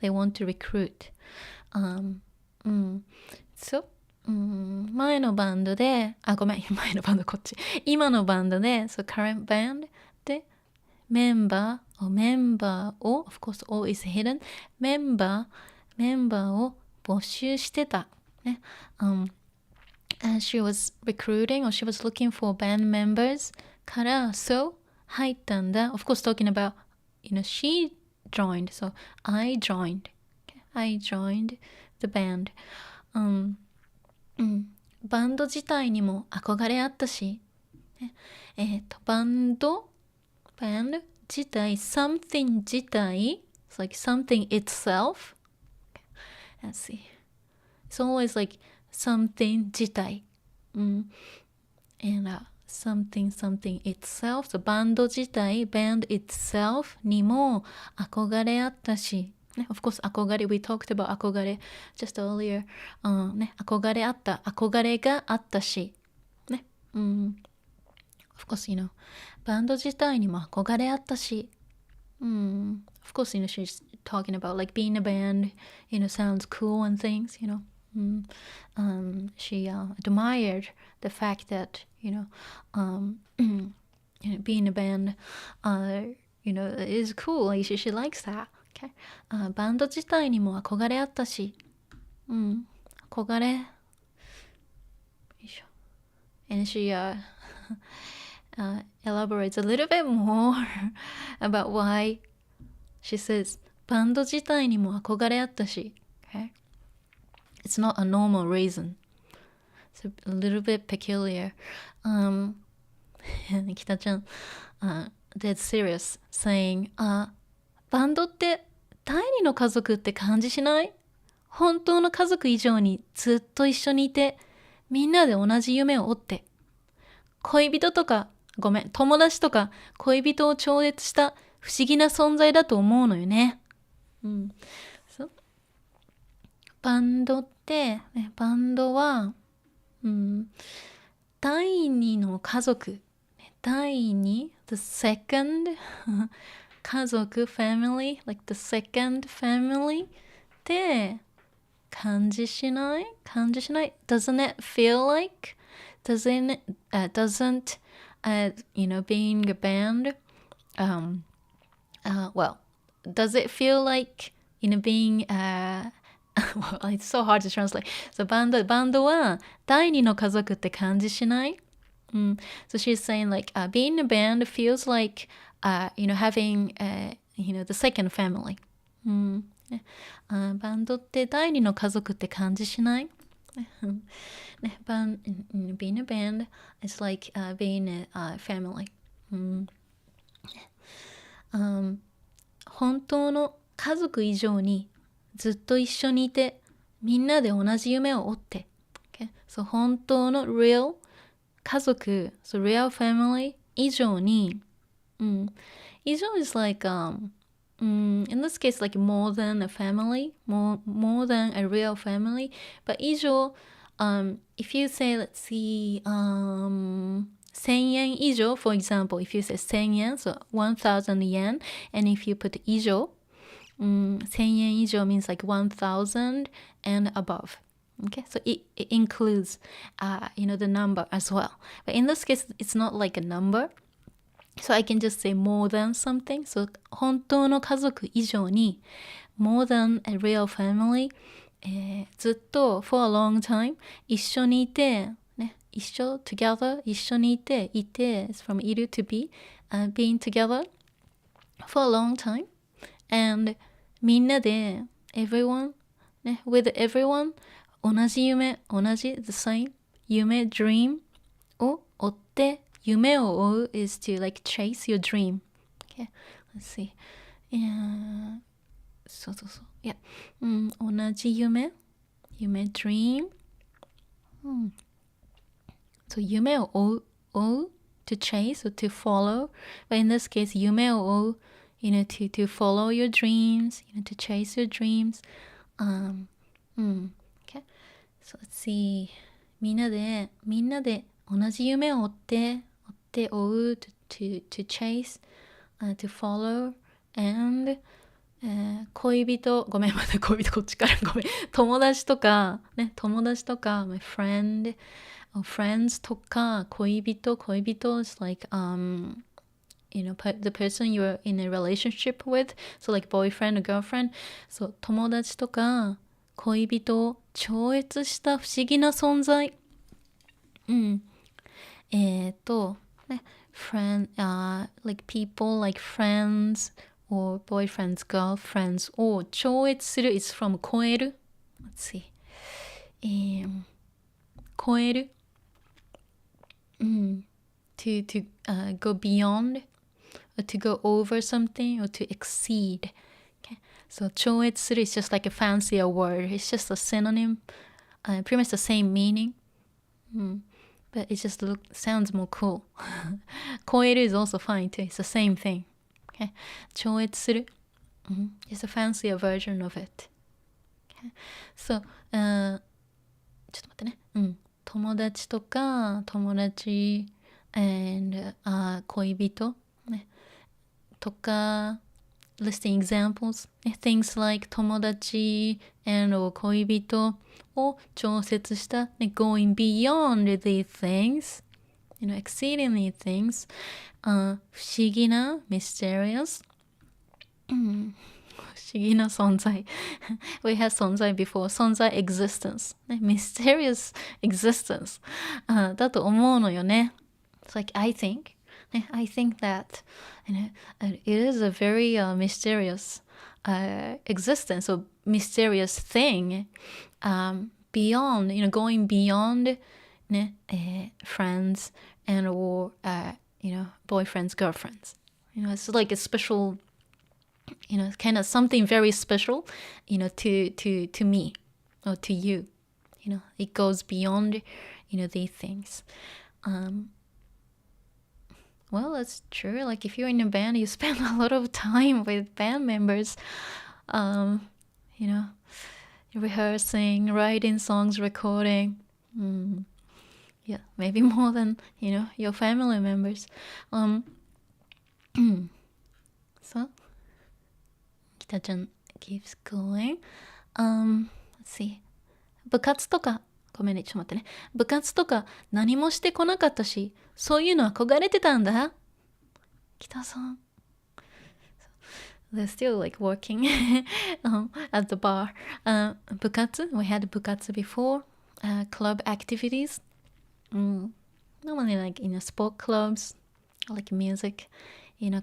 they want to recruit, so前のバンドでごめん前のバンドこっち今のバンドで so current band でメンバーを of course all is hidden メンバーを募集してた。ね。And she was recruiting or she was looking for band members から、so 入ったんだ。Of course, talking about, she joined. So I joined. Okay? I joined the band. バンド自体にも憧れあったし、バンド自体、something 自体、it's like something itself. Let's see. It's always like something 自体。and something itself. So バンド自体、band itself にも憧れあったし、Of course, 憧れ、we talked about 憧れ just earlier. 憧れあった、憧れがあったし、Of course, バンド自体にも憧れあったし、Of course, she's talking about like being a band, sounds cool and things, She admired the fact that, being a band, is cool. Like she likes that. Okay. バンド自体にも憧れあったし、憧れ。よいしょ。And she elaborates a little bit more about why she says バンド自体にも憧れあったし。Okay. It's not a normal reason. It's a little bit peculiar. 北ちゃん、dead serious, saying, バンドって第二の家族って感じしない？本当の家族以上にずっと一緒にいて、みんなで同じ夢を追って、恋人とか、友達とか恋人を超越した不思議な存在だと思うのよね。そうバンドって、バンドは、第二の家族、第二 the second 家族 family like the second family って感じしない doesn't it feel like doesn't being a band well does it feel like being well, it's so hard to translate. So バンドは第二の家族って感じしないSo she's saying like being a band feels like having the second family. バンドって第二の家族って感じしないbeing a band is like being a family. 本当の家族以上にずっと一緒にいてみんなで同じ夢を追って、okay? So 本当の real 家族 so real family 以上に、以上 is like in this case like more than a family more than a real family but 以上if you say let's see 1000円以上 for example if you say 1000円 so 1000 yen and if you put 以上1000円以上 means like 1000 and above. Okay, so it includes, the number as well. But in this case, it's not like a number. So I can just say more than something. So 本当の家族以上に more than a real family、ずっと for a long time 一緒にいて、一緒 together 一緒にいて is from いる to be、being together for a long time and みんなで everyone with everyone 同じ夢同じ the same 夢 dream を追って夢を追う is to like chase your dream. Okay, let's see. そう。Yeah. 同じ夢 dream. So 夢を追う to chase or to follow. But in this case 夢を追うto follow your dreams, to chase your dreams. Okay. So let's see. みんなで同じ夢を追って追う to chase, to follow, and 恋人ごめんまだ恋人こっちからごめん友達とか my friend or friends とか恋人 is like the person you're in a relationship with, so like boyfriend or girlfriend. So 友達とか恋人を超越した不思議な存在。ね、like people like friends or boyfriends, girlfriends を超越する is from 超える。Let's see. 超える。to go beyond, or to go over something, or to exceed. Okay. So 超越する is just like a fancier word. It's just a synonym. Pretty much the same meaning. But it just sounds more cool. 超える is also fine too. It's the same thing. Okay. 超越する It's a fancier version of it. Okay. So, ちょっと待ってね。友達とか友達 and 恋人、ね、とか listing examples、ね、things like 友達 and 恋人を調節した、ね、going beyond these things, exceeding these things、不思議な mysterious、不思議な存在We had 存在 before 存在 existence、ね、mysterious existence、だと思うのよね。It's like I think that it is a very mysterious existence or mysterious thing beyond, going beyond ね、friends and or boyfriends, girlfriends. It's like a special, kind of something very special, to me or to you. It goes beyond, these things. Well, that's true. Like if you're in a band, you spend a lot of time with band members, rehearsing, writing songs, recording. Yeah, maybe more than, your family members. So, Kita-chan keeps going. Let's see. 部活とか、ごめんね、ちょっと待ってね。部活とか何もしてこなかったし、そういうの憧れてたんだ。北さん。They're still like working at the bar. 部活 We had 部活 before. Club activities. Normally like in sport clubs, like music,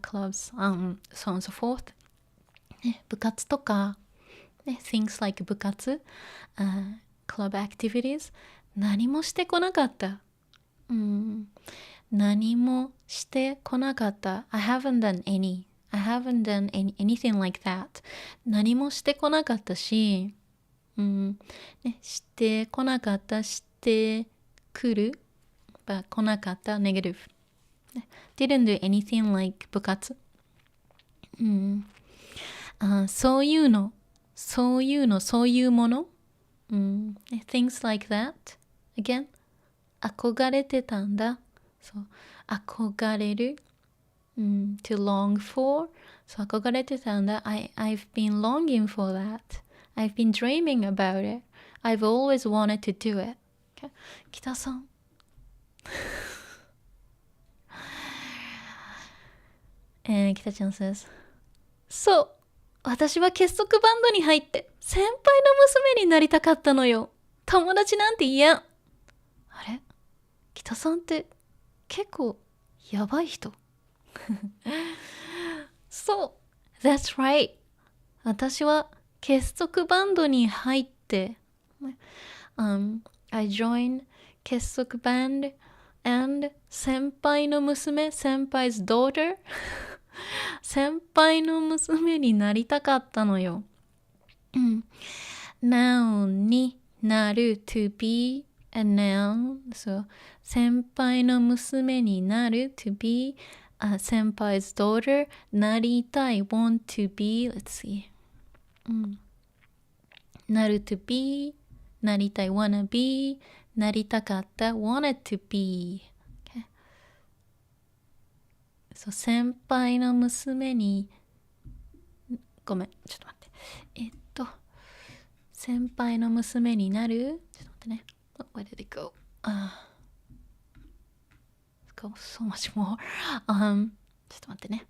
clubs, so on and so forth. 部活とか、things like 部活、club activities 何もしてこなかった。何もしてこなかった。I haven't done anything like that. 何もしてこなかったし、してこなかった、してくる、来なかった、negative. Didn't do anything like 部活。そういうの、そういうもの。things like that. Again, 憧れてたんだ。そう、憧れる。to long for. そう、憧れてたんだ。I've been longing for that. I've been dreaming about it. I've always wanted to do it. Okay. 北さん。北ちゃん says, そう。私は結束バンドに入って先輩の娘になりたかったのよ。友達なんて嫌。あれ？北さんって結構やばい人。そう。That's right. 私は結束バンドに入って、I joined 結束 band and 先輩の娘、先輩's daughter 先輩の娘になりたかったのよ。noun になる to be a noun. So 先輩の娘になる to be先輩 's daughter なりたい want to be. Let's see. なる to be なりたい wanna be なりたかった wanted to be.そう、先輩の娘にごめん、ちょっと待って先輩の娘になるちょっと待ってね Where did it go? Go so much more ちょっと待ってね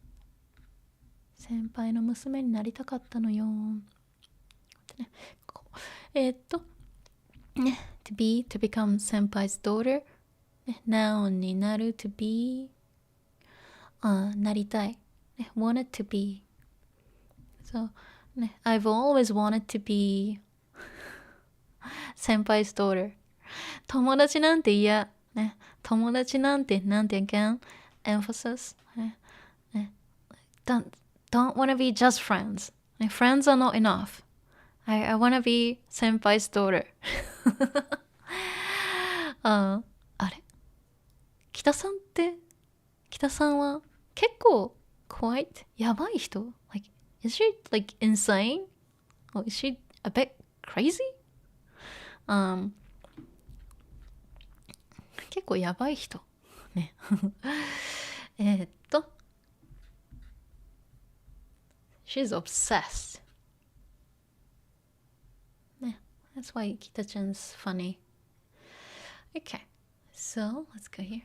先輩の娘になりたかったのよ、ね、ね、to be, to become 先輩 's daughter、ね、noun になる to be、なりたい、ね、wanted to be。 So、ね、I've always wanted to be 先輩 's daughter。 友達なんて嫌、ね、友達なんてなんてagain emphasis、ねね、don't wanna be just friends、ね、friends are not enough。 I wanna be 先輩 's daughter あれ、北さんは結構 quite やばい人 like is she like insane or is she a bit crazy、結構やばい人ねshe's obsessed ね、 that's why 北ちゃん 's funny。 Okay, so let's go here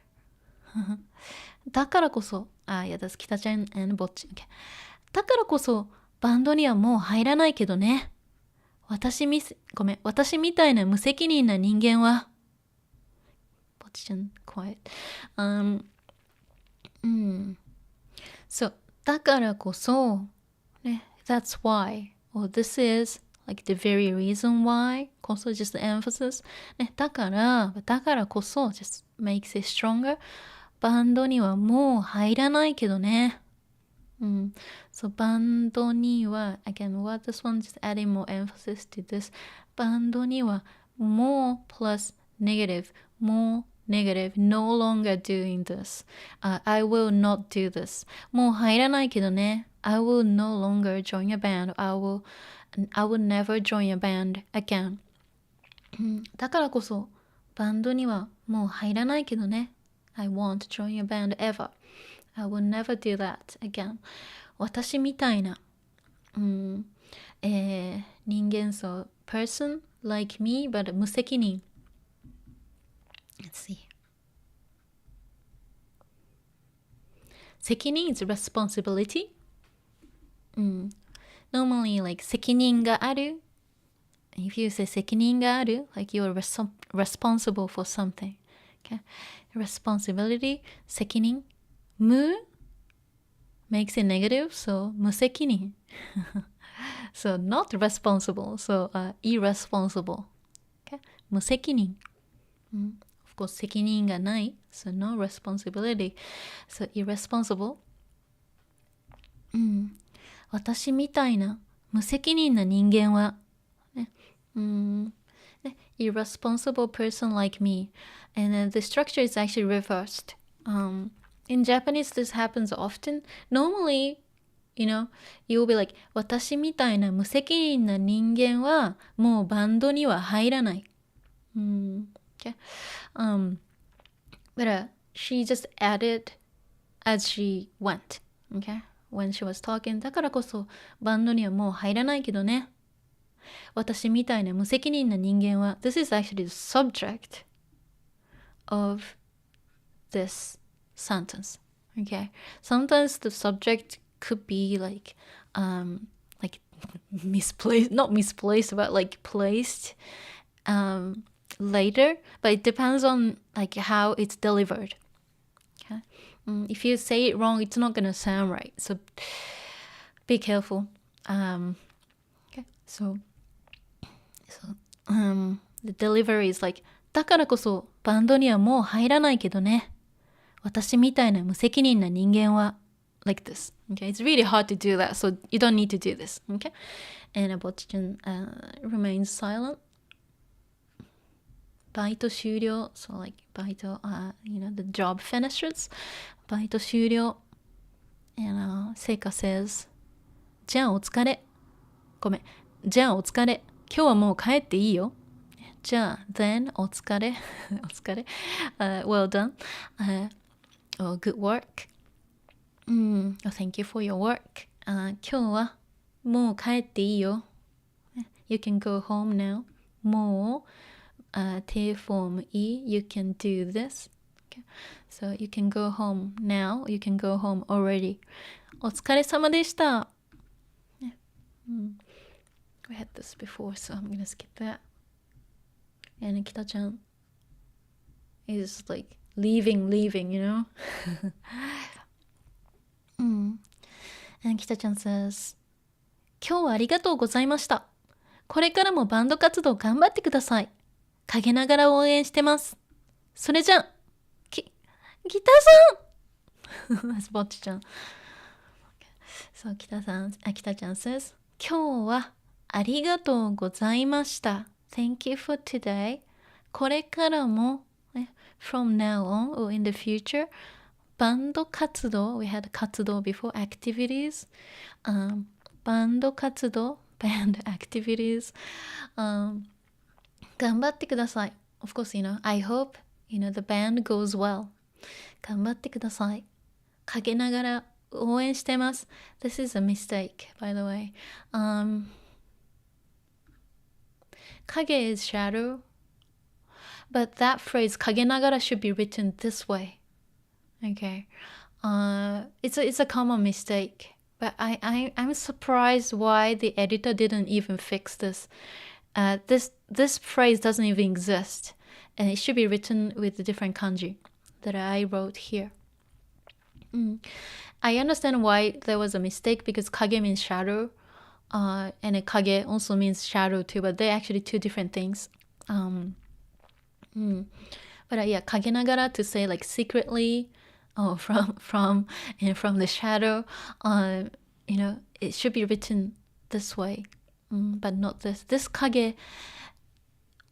だからこそ、that's 北ちゃん and ぼっち、okay、だからこそバンドにはもう入らないけどね。私みたいな無責任な人間は、ぼっちちゃん quiet、そう、だからこそ、ね、that's why, or this is like the very reason why, こそ just the emphasis、ね、だからこそ just makes it stronger。 バンドにはもう入らないけどね。So バンドには again what this one just adding more emphasis to this、 バンドにはもう plus negative more negative no longer doing this、I will not do this、 もう入らないけどね。 I will no longer join a band、 I will never join a band again、だからこそバンドにはもう入らないけどね。 I won't join a band ever、 I will never do that again。 私みたいな、人間層 person like me but 無責任。 Let's see、 責任 is responsibility、normally like 責任がある。 If you say 責任がある like you're responsible for something、 okay? Responsibility 責任、無 makes it negative, so 無責任so not responsible, so irresponsible、 okay? 無責任、of course 責任がない so no responsibility, so irresponsible、私みたいな無責任な人間は、ね、irresponsible person like me, and then the structure is actually reversed. In Japanese, this happens often. Normally, you'll be like, 私みたいな無責任な人間はもうバンドには入らない。Okay. But she just added as she went. Okay. When she was talking, だからこそバンドにはもう入らないけどね。私みたいな無責任な人間は This is actually the subject of this sentence. Okay. Sometimes the subject could be like misplaced, not misplaced, but like placed later. But it depends on like how it's delivered. Okay. If you say it wrong, it's not gonna sound right. So be careful. Okay. So the delivery is like だからこそバンドにはもう入らないけどね。私みたいな無責任な人間は like this. Okay, it's really hard to do that, so you don't need to do this. Okay, and Bocchi remains silent. バイト終了 so like バイトthe job finishes. バイト終了 and Seika says じゃあお疲れ。ごめん。じゃあお疲れ。今日はもう帰っていいよ。じゃあ then お疲れ。お疲れ。well done. Oh, good work. Thank you for your work. 今日はもう帰っていいよ。You can go home now. もう定フォームいい。You can do this. Okay. So you can go home now. You can go home already. お疲れ様でした。we had this before, so I'm gonna skip that. And Kita-chan is like leaving, you know? And Kita-chan says, 今日はありがとうございました。これからもバンド活動頑張ってください。陰ながら応援してます。それじゃ、ギターさんThat's Bocchi-chan. So Kita-chan says, 今日はありがとうございました。Thank you for today. これからも、from now on or in the future, バンド活動 we had 活動 before activities. バンド活動 band activities. 頑張ってください。Of course, I hope, the band goes well. 頑張ってください。陰ながら応援してます。This is a mistake, by the way. 影 is shadow, but that phrase 陰ながら should be written this way. Okay. It's a common mistake, but I'm surprised why the editor didn't even fix this. This phrase doesn't even exist, and it should be written with a different kanji that I wrote here. I understand why there was a mistake because kage means shadow, and kage also means shadow too, but they're actually two different things. But yeah, kage nagara to say like secretly, from the shadow, it should be written this way, but not this. This kage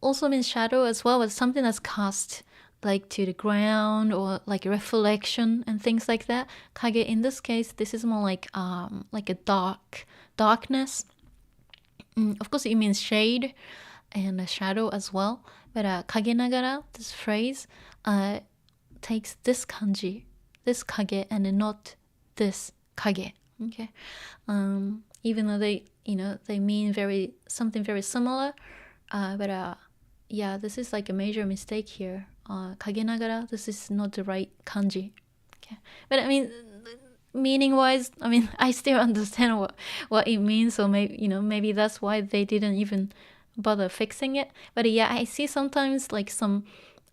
also means shadow as well, but something that's cast like to the ground or like reflection and things like that. Kage in this case, this is more like a darkness. Of course, it means shade and a shadow as well. But kage nagara, this phrase, takes this kanji, this kage, and not this kage. Okay, even though they mean something very similar, but yeah, this is like a major mistake here. Kage nagara, this is not the right kanji. Okay, but I mean, meaning wise, I still understand what it means. So maybe that's why they didn't even bother fixing it. But yeah, I see sometimes like some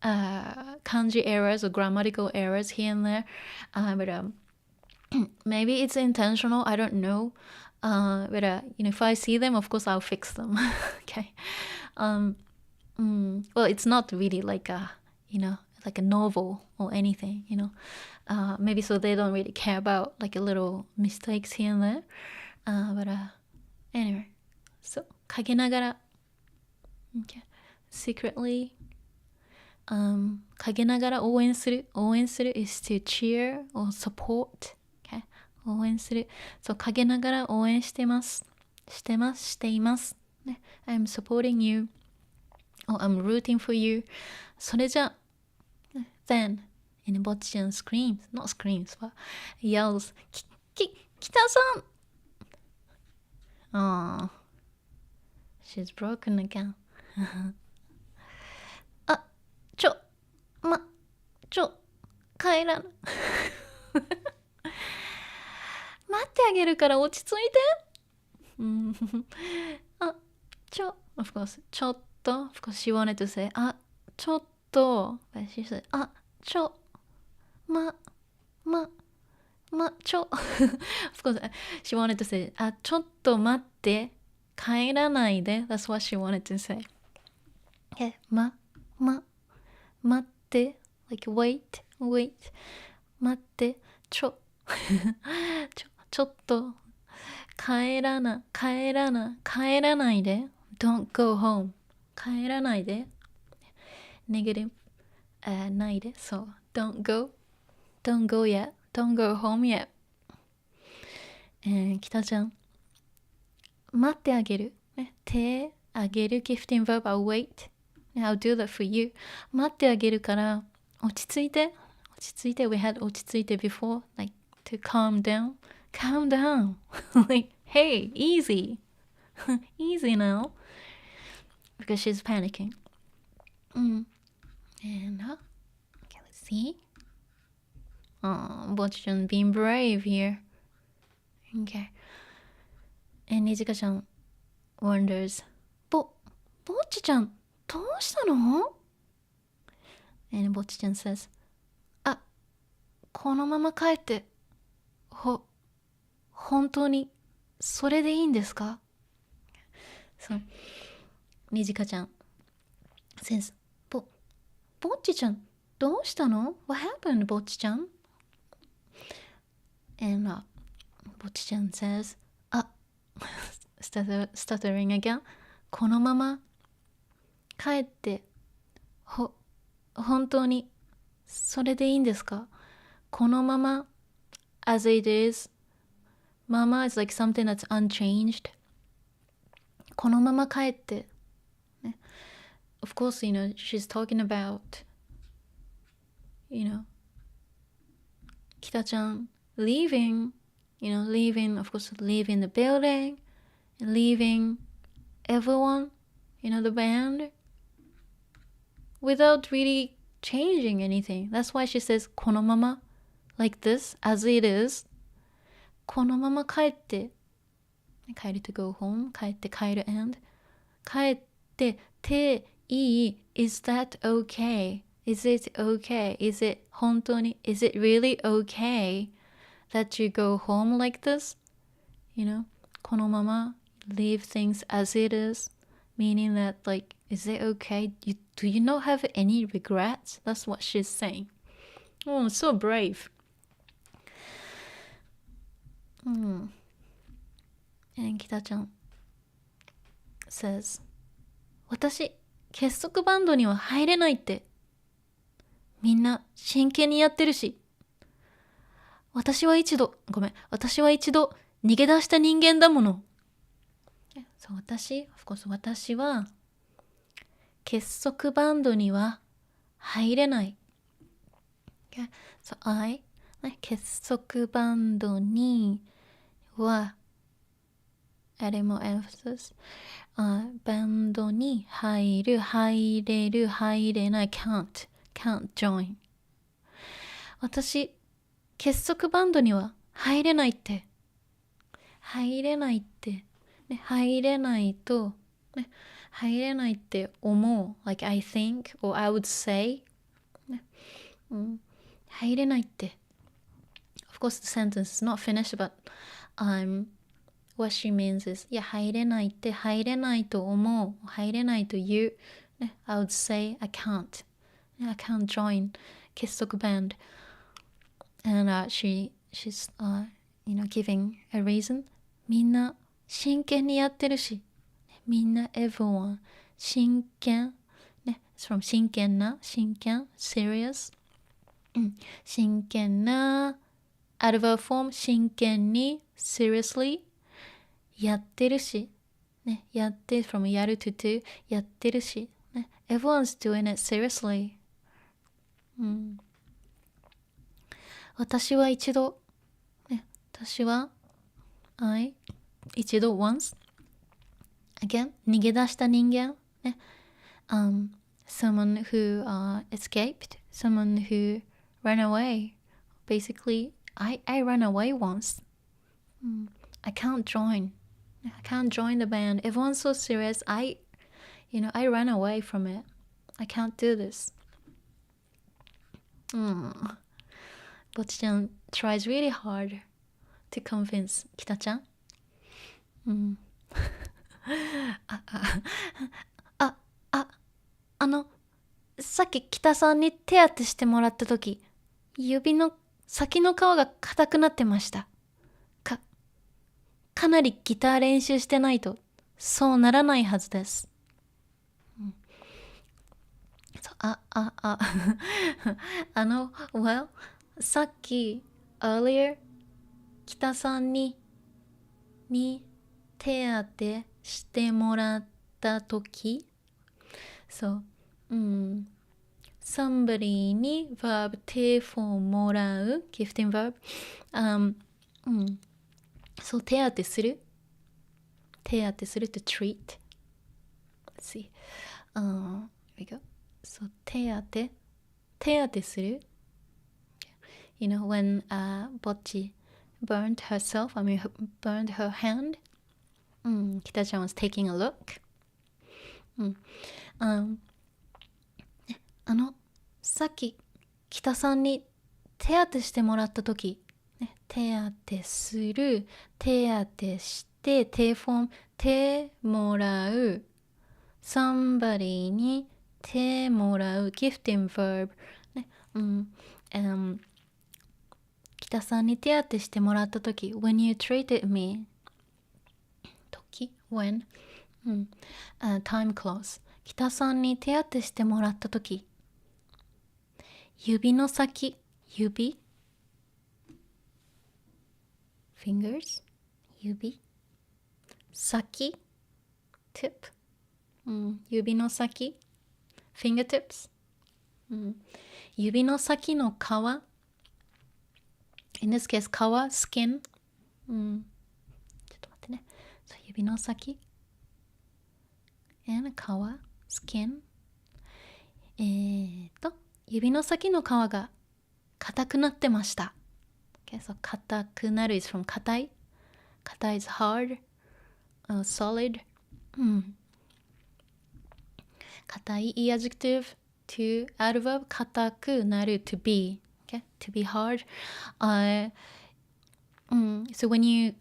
kanji errors or grammatical errors here and there. But maybe it's intentional. I don't know. But if I see them, of course I'll fix them. Okay. Well, it's not really like a novel or anything, maybe so they don't really care about like a little mistakes here and there. But anyway, so kage nagara, okay, secretly, kage nagara 応援する is to cheer or support. Okay, 応援する so 陰ながら応援しています ね I'm supporting you or I'm rooting for you. それじゃ then and Bocchi-chan not screams but yells 北さん oh she's broken again. あ帰らな待ってあげるから落ち着いてof course ちょっと of course she wanted to say ちょっと but she said of course she wanted to say ちょっと待って帰らないで that's what she wanted to say. Okay, 待って like wait 待ってちょっと帰らないで don't go home 帰らないで negative ないで so don't go yet don't go home yet. 北ちゃん待ってあげる、ね、手あげる gifting verb I'll wait I'll do that for you 待ってあげるから落ち着いて we had 落ち着いて before like to calm down like hey easy now because she's panicking. And okay, let's see. Bocchi-chan being brave here. Okay. And Nijika-chan wonders, ぼっちちゃん、どうしたの? And ぼっちちゃん says, あ、このまま帰って、本当に、それでいいんですか? So, にじかちゃん says, ぼっちちゃん、どうしたの? What happened, ぼっちちゃん? And ぼっちちゃん says, あ、stuttering again, このまま帰って、本当に、それでいいんですか? このまま as it is. Mama is like something that's unchanged. このまま帰って。Of course, she's talking about, 北ちゃん leaving, leaving, of course, leaving the building, leaving everyone, the band, without really changing anything. That's why she says, このまま like this, as it is. このまま帰って。帰る to go home. 帰って帰る and. 帰ってていい is that okay? Is it okay? Is it 本当に Is it really okay that you go home like this? このまま leave things as it is. Meaning that like, is it okay? Do you not have any regrets? That's what she's saying. Oh, so brave. And 北ちゃん says, 私、結束バンドには入れないって。みんな真剣にやってるし。私は一度逃げ出した人間だもの。そう、of course 私は結束バンドには入れない。Okay? So I 結束バンドにはあれも emphasis、バンドに入れる、入れない can't join。 私結束バンドには入れないって、入れないって思う like I think or I would say、入れないって。Of course the sentence is not finished, but what she means is いや入れないって入れないと思う、入れないと言う、I would say I can't join 結束 band and she's giving a reason。 みんな真剣にやってるし、みんな everyone 真剣ね、from 真剣 serious、真剣な adverb form 真剣に seriously やってるし、ね、やって from やる to do やってるし、ね、everyone's doing it seriously、私は一度、ね、一度 once again 逃げ出した人間、ね、someone who escaped, someone who ran away. Basically, I ran away once. I can't join the band. Everyone's so serious. I ran away from it. I can't do this. ぼっちちゃん tries really hard to convince 北ちゃん。さっき北さんに手当てしてもらったとき、指の先の皮が硬くなってました。かなりギター練習してないとそうならないはずです。well さっき earlier 北さんに手当てしてもらったとき、そう、somebody に verb 手をもらう gifting verb、そう、手当てする to treat。 Let's see、here we go。 そう、手当てする。 You know when Bocchi burned herself, burned her hand、Kita-chan was taking a look. さっき北さんに手当てしてもらった時、ね、手当てする、手当てして、手フォーム、手もらう、somebody に手もらう、gifting verb、ね北さんに手当てしてもらった時、when you treated me、時 when、time close、北さんに手当てしてもらった時、指の先、指 fingers 指先 tip、指の先 fingertips、指の先の皮 in this case 皮 skin、ちょっと待ってね、指の先 and 皮 skin、指の先の皮が硬くなってました。Okay, so 硬くなる is from 硬い。硬い is hard, solid. 硬い e adjective to adverb 硬くなる to be. Okay, to be hard. So when you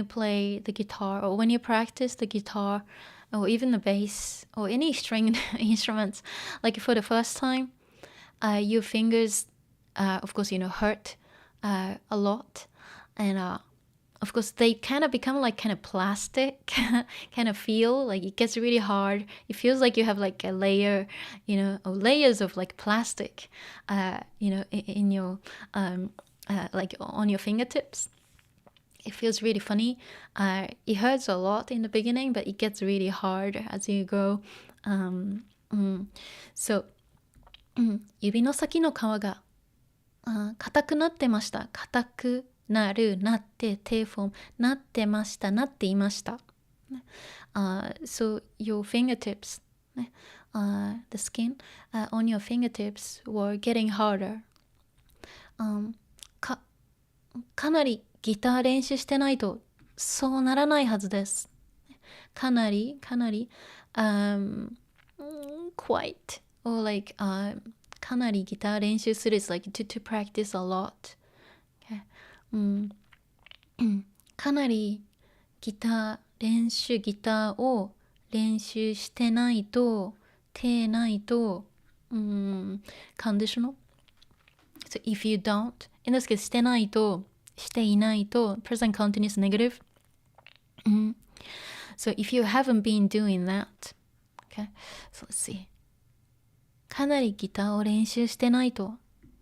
play the guitar or when you practice the guitar or even the bass or any string instruments, like for the first time, your fingers, of course, hurt a lot, and of course they kind of become like kind of plastic kind of feel, like it gets really hard. It feels like you have like a layer, or layers of like plastic, in your like on your fingertips. It feels really funny. It hurts a lot in the beginning, but it gets really hard as you go. So 指の先の皮が硬くなってました。硬くなる、なって、手フォーム、なってました、なっていました。So your fingertips, the skin on your fingertips were getting harder. かなりギター練習してないとそうならないはずです。かなり、quite, or like, かなりギター練習する is like to practice a lot. Okay. かなりギターを練習してないと、手ないと、conditional. So if you don't, in this case してないと、していないと、present continuous negative. So if you haven't been doing that, okay, so let's see. かなりギターを練習してないと。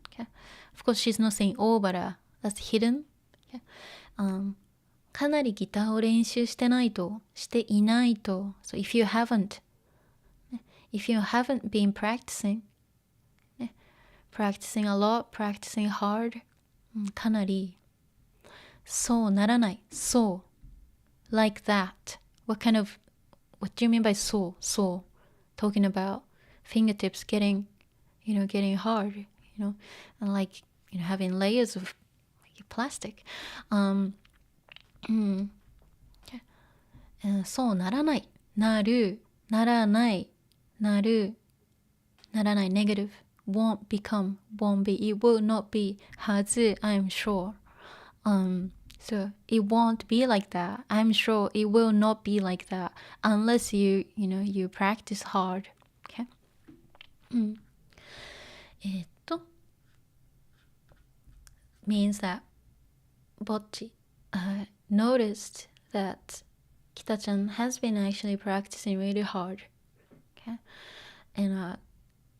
Okay. Of course, she's not saying oh, but that's hidden. Okay. かなりギターを練習してないと、していないと。So if you haven't been practicing, practicing a lot, practicing hard, かなり、そうならない。そう。Like that. What do you mean by so? Talking about fingertips getting hard, and like, having layers of like plastic. そうならない。なる。ならない。なる。ならない。negative. Won't become. Won't be. It will not be. はず。I'm sure. So it won't be like that. I'm sure it will not be like that unless you practice hard. Okay? Means that Bocchi noticed that Kita-chan has been actually practicing really hard. Okay? And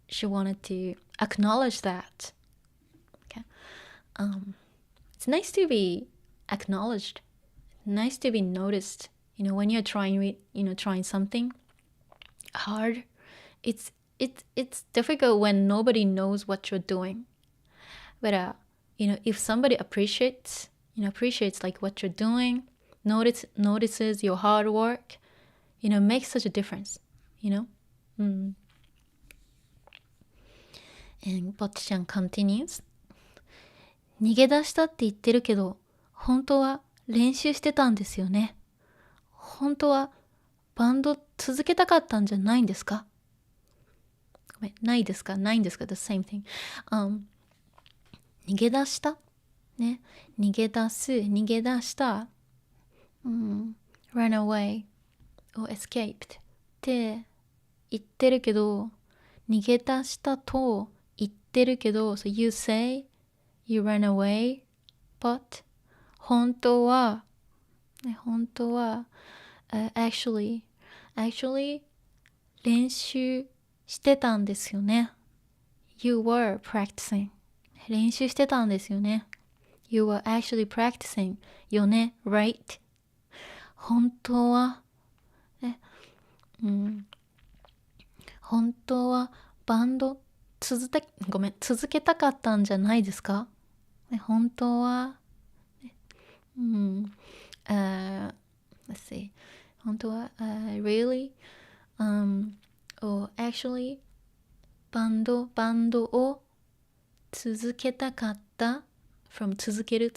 she wanted to acknowledge that. Okay? It's nice to be acknowledged, nice to be noticed. When you're trying something hard, it's difficult when nobody knows what you're doing. But if somebody appreciates like what you're doing, notices your hard work, makes such a difference. And Bocchi-chan continues. 逃げ出したって言ってるけど、本当は練習してたんですよね。本当はバンド続けたかったんじゃないんですか？ごめん、ないですか？ないんですか？ The same thing、逃げ出したね、逃げ出す、逃げ出した、run away or escaped って言ってるけど、逃げ出したと言ってるけど、so you say you ran away, but 本当は、ね、本当は、actually 練習してたんですよね。You were practicing 練習してたんですよね。You were actually practicing よね、right? 本当は、ね、本当はバンド続けたかったんじゃないですか？ね、本当は、let's see 本当は、really or actually バンドを続けたかった from 続ける、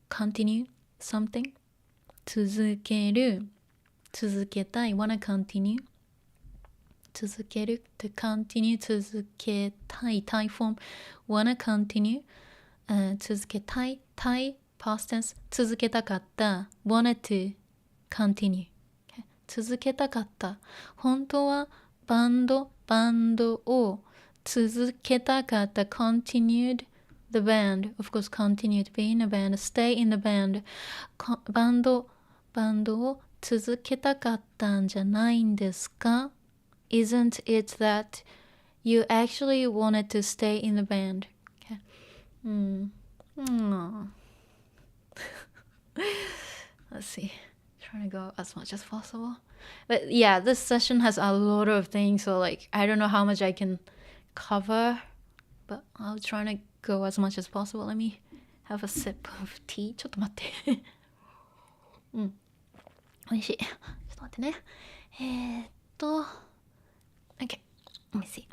continue something 続けたい wanna continue 続ける to continue 続けたい Thai form wanna continue、続けたい Thai past tense 続けたかった wanted to continue、続けたかった。本当はバンドを続けたかった。continued the band. Of course, continue to be in a band. Stay in the band. バンドを続けたかったんじゃないんですか？ Isn't it that you actually wanted to stay in the band? Okay. Let's see. Trying to go as much as possible. But yeah, this session has a lot of things, so like I don't know how much I can cover, but I'll try to go as much as possible. Let me have a sip of tea. ちょっと待って。美味しい。ちょっと待ってね。Okay, let me see.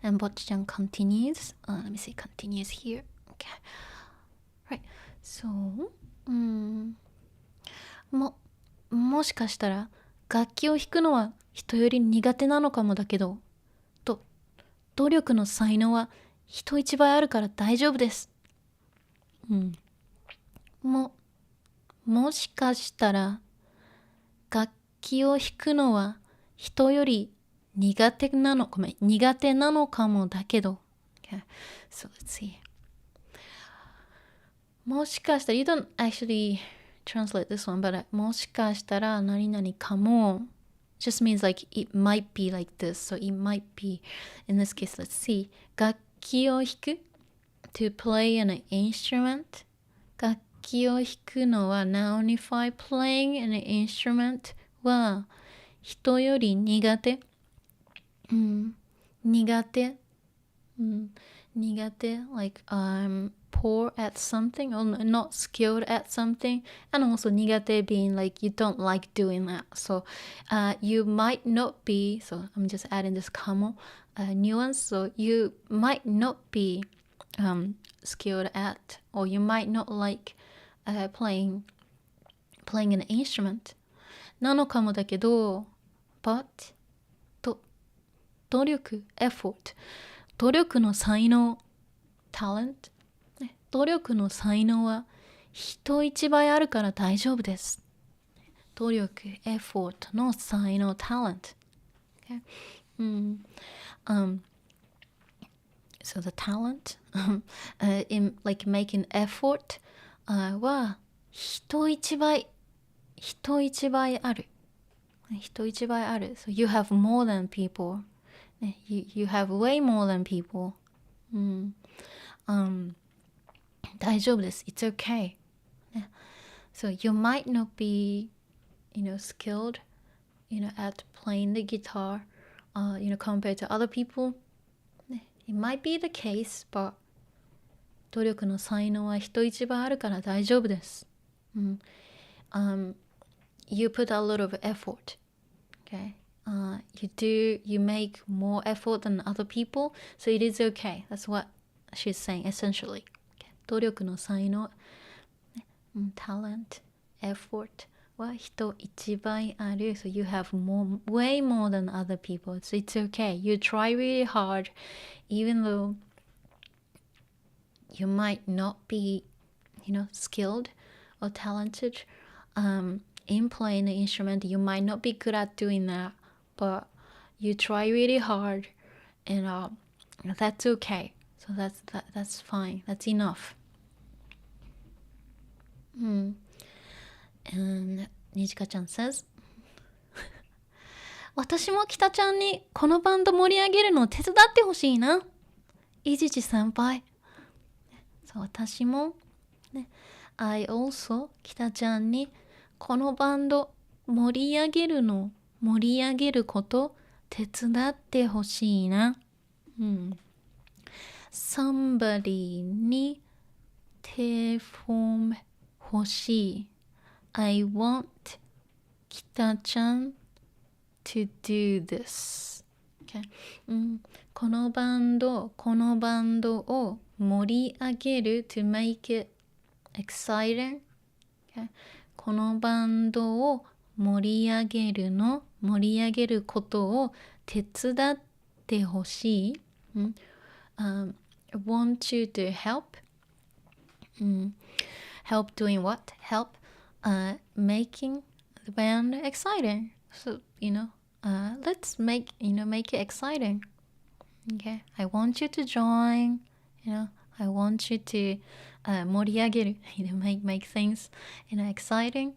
And Bocchi-chan continues. Let me see, continues here. Okay. Right. So, もしかしたら楽器を弾くのは人より苦手なのかもだけど、努力の才能は人一倍あるから大丈夫です。もしかしたら楽器を弾くのは人より苦手なのかもだけど、okay. So let's see. もしかしたら you don't actually translate this one, but もしかしたら何々かも just means like it might be like this. So it might be, in this case, let's see. 楽器を弾く to play an instrument. 楽器を弾くのは nounify playing an instrument は人より苦手。苦手 like poor at something or not skilled at something, and also 苦手 being like you don't like doing that. So you might not be, so I'm just adding this かもnuance, so you might not be skilled at, or you might not like playing an instrument なのかもだけど、 but 努力 effort 努力の才能 talent、努力の才能は人一倍あるから大丈夫です。努力 effort の才能 talent、okay? So the talent in like making effort は人一倍ある。So you have more than people. You have way more than people. 大丈夫です。It's okay. So you might not be, skilled, at playing the guitar, compared to other people. It might be the case, but 努力の才能は人一倍あるから大丈夫です。You put a lot of effort. Okay. You make more effort than other people, so it is okay. That's what she's saying essentially. Okay. 努力の才能、talent, effort は人一倍ある。So you have way more than other people. So it's okay. You try really hard, even though you might not be, skilled or talented in playing the instrument. You might not be good at doing that, but you try really hard, and that's okay. So that's fine. That's enough. And Nijika-chan says, 私も北ちゃんにこのバンド盛り上げるのを手伝ってほしいな。いじち先輩。そう、私も、ね、I also 北ちゃんにこのバンド盛り上げること手伝ってほしいな。Somebody に手フォーム欲しい。I want 北ちゃん to do this. Okay. このバンドを盛り上げる to make it exciting. Okay. このバンドを盛り上げることを手伝ってほしい。want you to help. Help doing what? Help making the band exciting. So, let's make it exciting. Okay. I want you to join. I want you to 盛り上げる. Make things, exciting,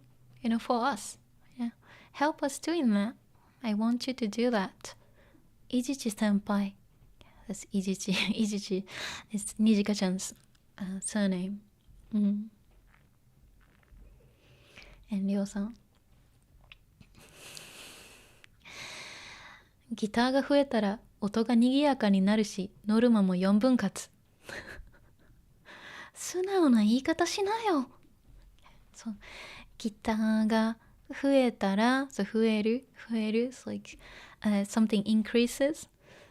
for us. Yeah. Help us doing that. I want you to do that. いじち先輩. That's いじち. いじち is Nijika-chan's surname. And Ryō-san. ギターが増えたら音が賑やかになるし、ノルマも4分割。素直な言い方しなよ。そう、ギターが増えたら、増える。It's like something increases.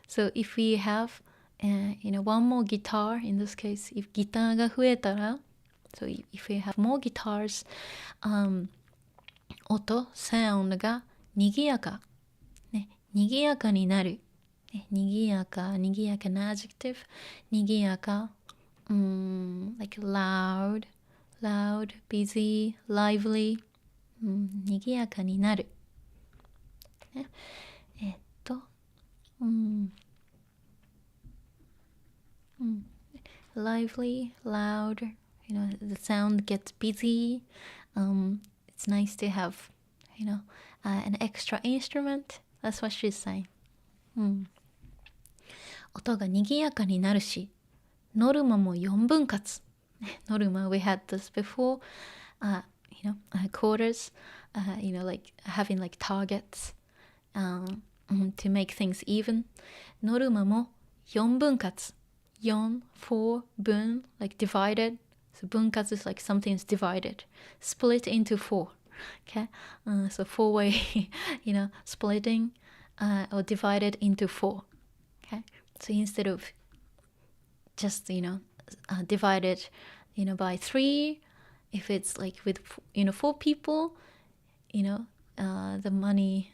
So if we have, one more guitar, in this case, if ギターが増えたら、so if we have more guitars, 音、sound が賑やか。賑やかになる。賑やかな adjective. 賑やか。like loud, busy, lively. 賑やかになる。lively, loud. The sound gets busy. It's nice to have, an extra instrument. That's what she's saying. 音が賑やかになるし、ノルマも4分割。ノルマ we had this before. Quarters. Like having like targets to make things even. ノルマも4分割。4 分 like divided. So 分割 is like something is divided. Split into 4. Okay, so 4-way, splitting or divided into 4. Okay, so instead of just, divided, by 3, if it's like with, 4 people, the money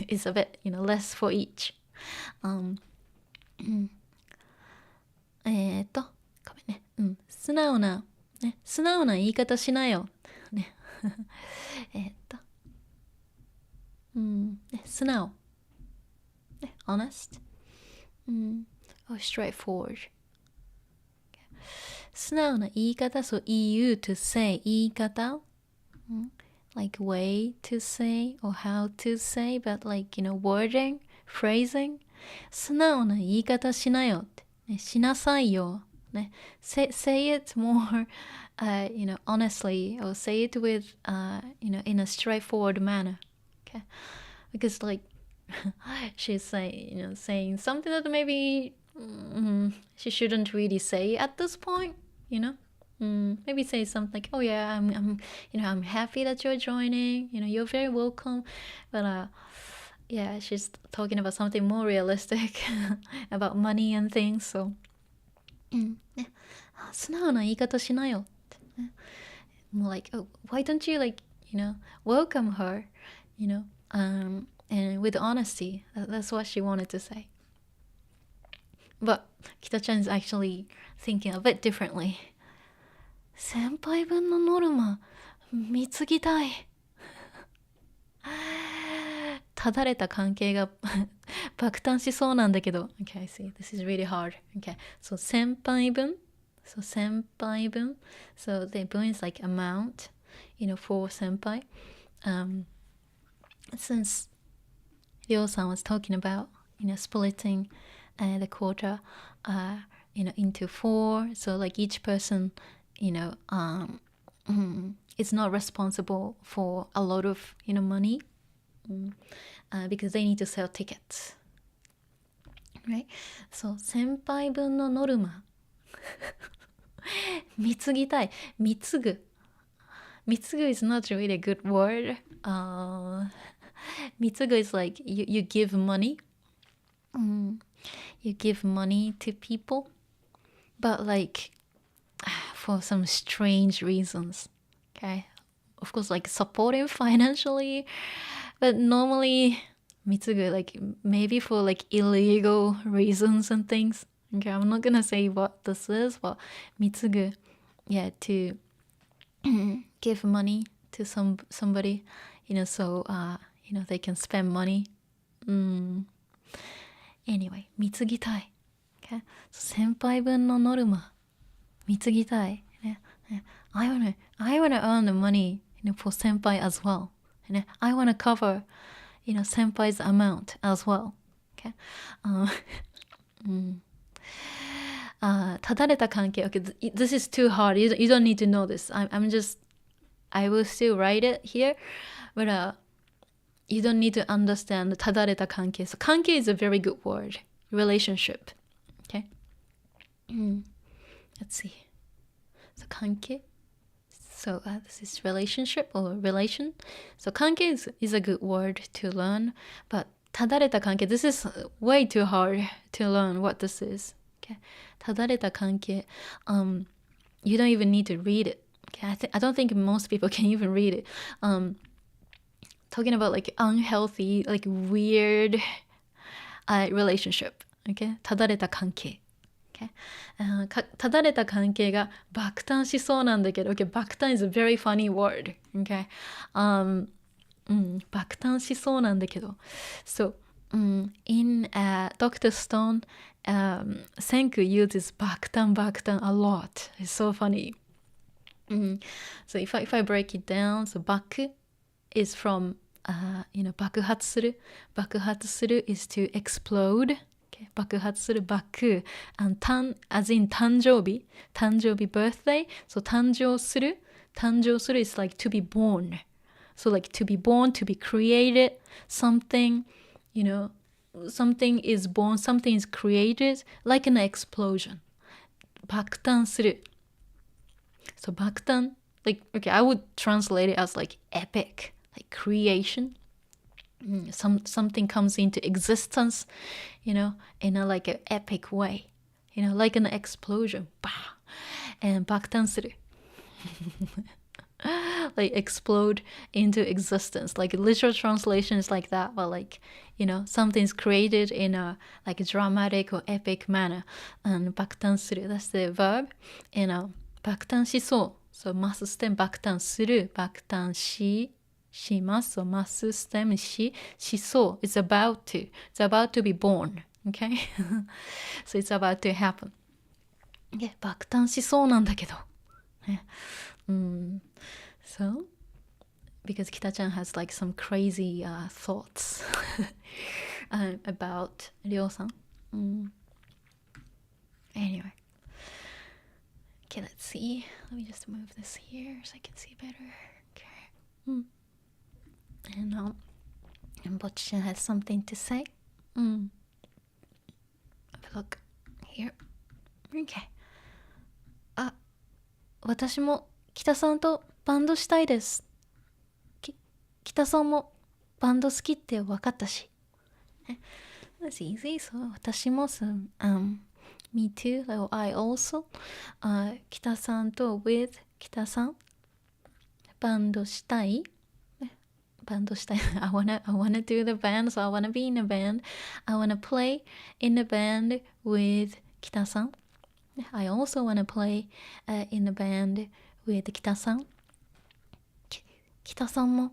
is a bit, less for each. ごめんね。素直な言い方しなよ。ね。素直。honest. Or straightforward. 素直な言い方、so EU to say 言い方。like way to say or how to say, but like, wording, phrasing. 素直な言い方しなよって。しなさいよ。ね。say it more, honestly, or say it with, in a straightforward manner. Okay? Because like, she's saying something that maybe she shouldn't really say at this point, maybe say something like, oh yeah, I'm happy that you're joining, you're very welcome, but yeah, she's talking about something more realistic about money and things. So 素直な言い方しなよって、ね、more like, oh, why don't you like, welcome her, and with honesty. That's what she wanted to say. But Kita-chan is actually thinking a bit differently. 先輩分のノルマ見継ぎたい。ただれた関係が爆誕しそうなんだけど。Okay, I see. This is really hard. Okay, so 先輩分。So 先輩分。So the 分 is like amount, for 先輩. Since Ryo-san was talking about, splitting the quota, into 4. So like each person, is not responsible for a lot of, money, because they need to sell tickets. Right? So 先輩分のノルマ見継ぎたい。見継ぐ is not really a good word. 見継ぐ is like you give money. You give money to people, but like for some strange reasons. Okay, of course, like supporting financially, but normally 見継ぐ like maybe for like illegal reasons and things. Okay, I'm not gonna say what this is, but 見継ぐ yeah, to give money to somebody, so they can spend money. Anyway, 見継ぎたい。Okay? So, 先輩分のノルマ見継ぎたい。I wanna earn the money, for 先輩 as well. I wanna cover, 先輩's amount as well. Okay? ただれた関係 Okay, this is too hard. You don't need to know this. I will still write it here, but you don't need to understand ただれた関係. So 関係 is a very good word. Relationship. Okay? Let's see. So 関係. So this is relationship or relation. So 関係 is a good word to learn, but ただれた関係 this is way too hard to learn what this is. Okay? ただれた関係 you don't even need to read it. Okay? I don't think most people can even read it. Talking about like unhealthy, like weird relationship. Okay? ただれた関係. Okay? ただれた関係が爆誕しそうなんだけど。Okay? 爆誕 is a very funny word. Okay? 爆誕しそうなんだけど。So, in Dr. Stone, Senku uses 爆誕 a lot. It's so funny. So if I break it down, so 爆 is from, 爆発する。爆発する is to explode. Okay? 爆発する爆 and as in 誕生日 birthday. So 誕生する is like to be born. So like to be born, to be created, something, something is born, something is created, like an explosion. 爆誕する. So 爆誕, like, okay, I would translate it as like epic, like creation. Something comes into existence, in a like an epic way, like an explosion. Bah! And 爆誕する. Like explode into existence. Like literal translation is like that, but like, something's created in a like a dramatic or epic manner. And 爆誕する, that's the verb. 爆誕しそう. So マスステム爆誕する、爆誕します。So マスステムしそう. It's about to be born. Okay? So it's about to happen. 爆誕しそうなんだけど。So, because Kita-chan has like some crazy thoughts about Ryo-san. Anyway. Okay, let's see. Let me just move this here so I can see better. Okay. And Bocchi has something to say. Look here. Okay. 私も北さんとバンドしたいです。北さんもバンド好きって分かったし。That's easy. So 私もme too. I also. 北さんと with 北さん。バンドしたい。バンドしたい。I wanna do the band, so I wanna be in a band. I wanna play in a band with 北さん。I also wanna play、in a band with 北さん。北さんも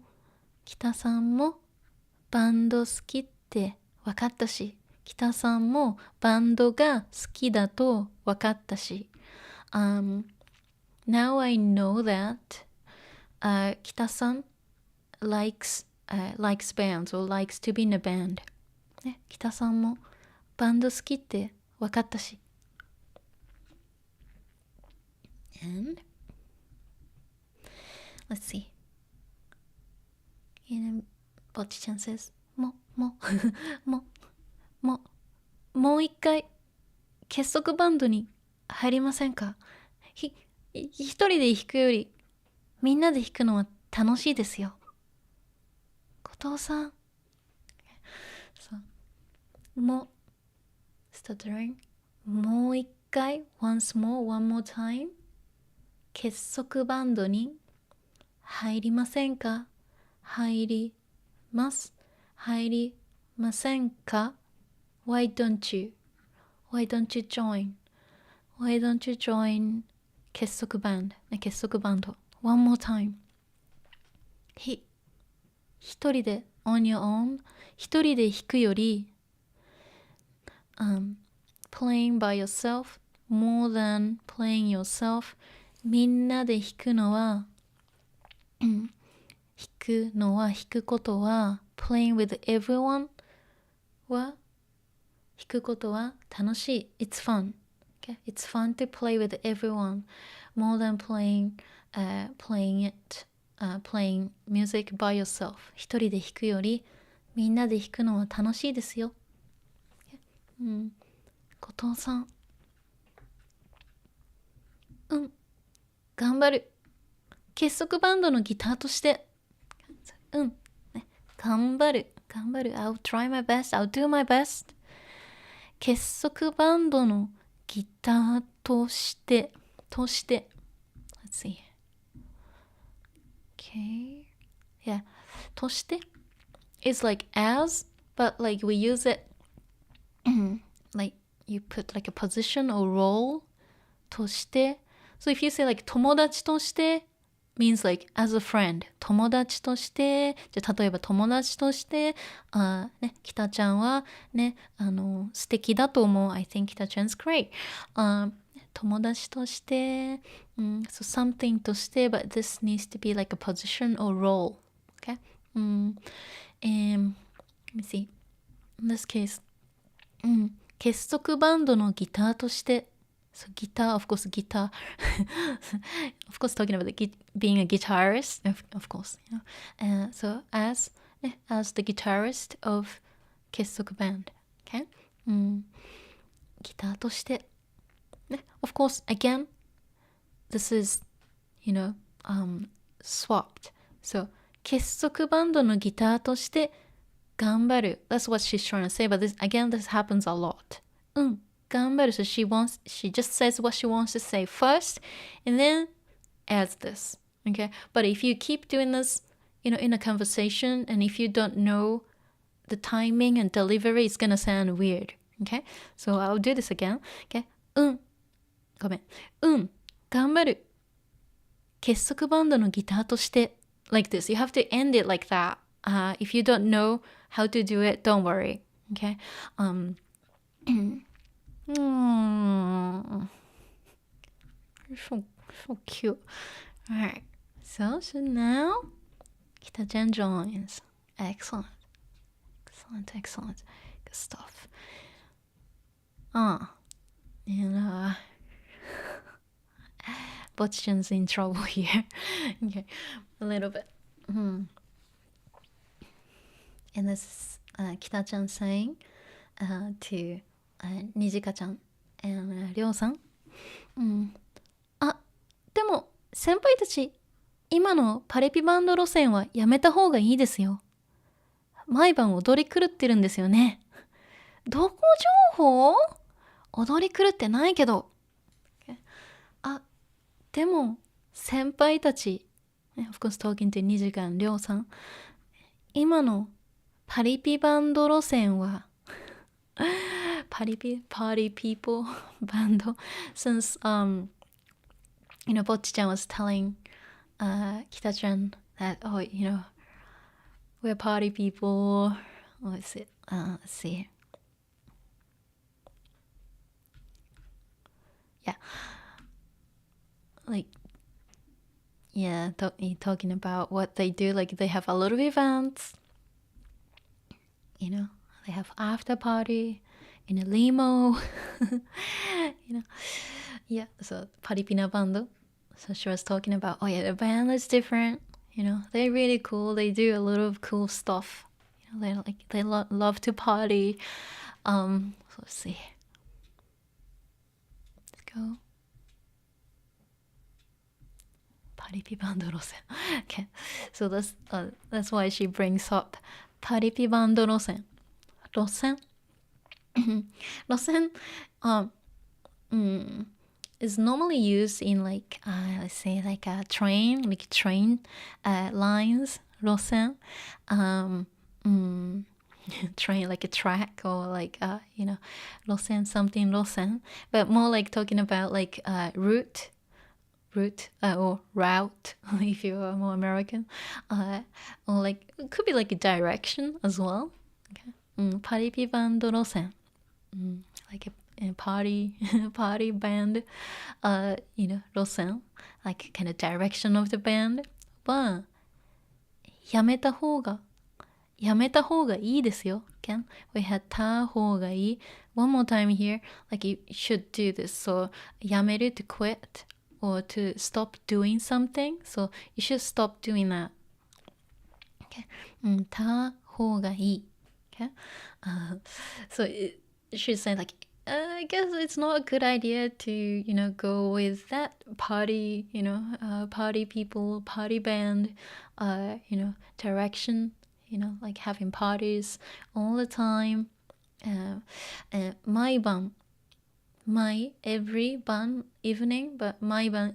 バンド好きって分かったし、北さんもバンドが好きだと分かったし、now I know that、北さん likes bands or likes to be in a band、ね、北さんもバンド好きって分かったし。And let's see. Bocchi chan says, もう一回結束バンドに入りませんか？一人で弾くよりみんなで弾くのは楽しいですよ。後藤さん。もう一回 one more time 結束バンドに入りませんか？入りませんか？ Why don't you join 結束バンド one more time 一人で on your own 一人で弾くより、playing by yourself more than playing yourself みんなで弾くことは playing with everyone は弾くことは楽しい。It's fun. Okay? It's fun to play with everyone more than playing music by yourself. 一人で弾くよりみんなで弾くのは楽しいですよ。後藤さん。頑張る。結束バンドのギターとして。頑張る。I'll try my best. I'll do my best. 結束バンドのギターとして。Let's see. Okay. Yeah. として is like as, but like we use it like you put like a position or role として。So if you say like 友達として means like as a friend 友達としてじゃあ例えば友達として北ちゃんはね素敵だと思う I think 北ちゃん is great、友達として、so something として but this needs to be like a position or role okay、and let me see in this case、結束バンドのギターとしてSo guitar, of course, guitar. Of course, talking about being a guitarist, of course. You know. So as the guitarist of Kessoku Band, okay? ギターとして、of course, again, this is, swapped. So 結束バンドのギターとして頑張る. That's what she's trying to say, but this happens a lot. 頑張る. So she just says what she wants to say first and then adds this. Okay? But if you keep doing this, in a conversation and if you don't know the timing and delivery, it's gonna sound weird. Okay? So I'll do this again. Okay? ごめん。頑張る。結束バンドのギターとして like this. You have to end it like that. If you don't know how to do it, don't worry. Okay? So cute. Alright. So now Kita-chan joins. Excellent. Good stuff. Bocchi-chan's in trouble here. Okay. A little bit. And this is Kita-chan saying to Nijika-chan and Ryō-san. でも先輩たち今のパレピバンド路線はやめた方がいいですよ。毎晩踊り狂ってるんですよね。どこ情報？踊り狂ってないけど。でも先輩たち Of course, talking to Nijika and Ryō さん。今のパリピバンド路線はparty people band since Bocchi-chan was telling Kita-chan that we're party people. What is it? Let's see. Yeah. Talking about what they do, like they have a lot of events, they have after party in a limo, so Paripina Bando. So she was talking about, the band is different, they're really cool, they do a lot of cool stuff, they love to party. So let's see. Let's go. Paripi Bando Rosen. Okay, so that's why she brings up Paripi Bando Rosen. Rosen is normally used in let's say a train, lines. Rosen, train like a track or rosen something rosen, but more like talking about route or route if you are more American, or it could be like a direction as well. Okay. Paripi band rosen, like a party band, rosen, like kind of direction of the band. But やめた方がいいですよ。Can we had た方がいい? One more time here, like you should do this. So やめる to quit or to stop doing something. So you should stop doing that. Okay. た方がいい. Okay. So it should say I guess it's not a good idea to go with that party, party people, party band, direction, like having parties all the time. Every evening, but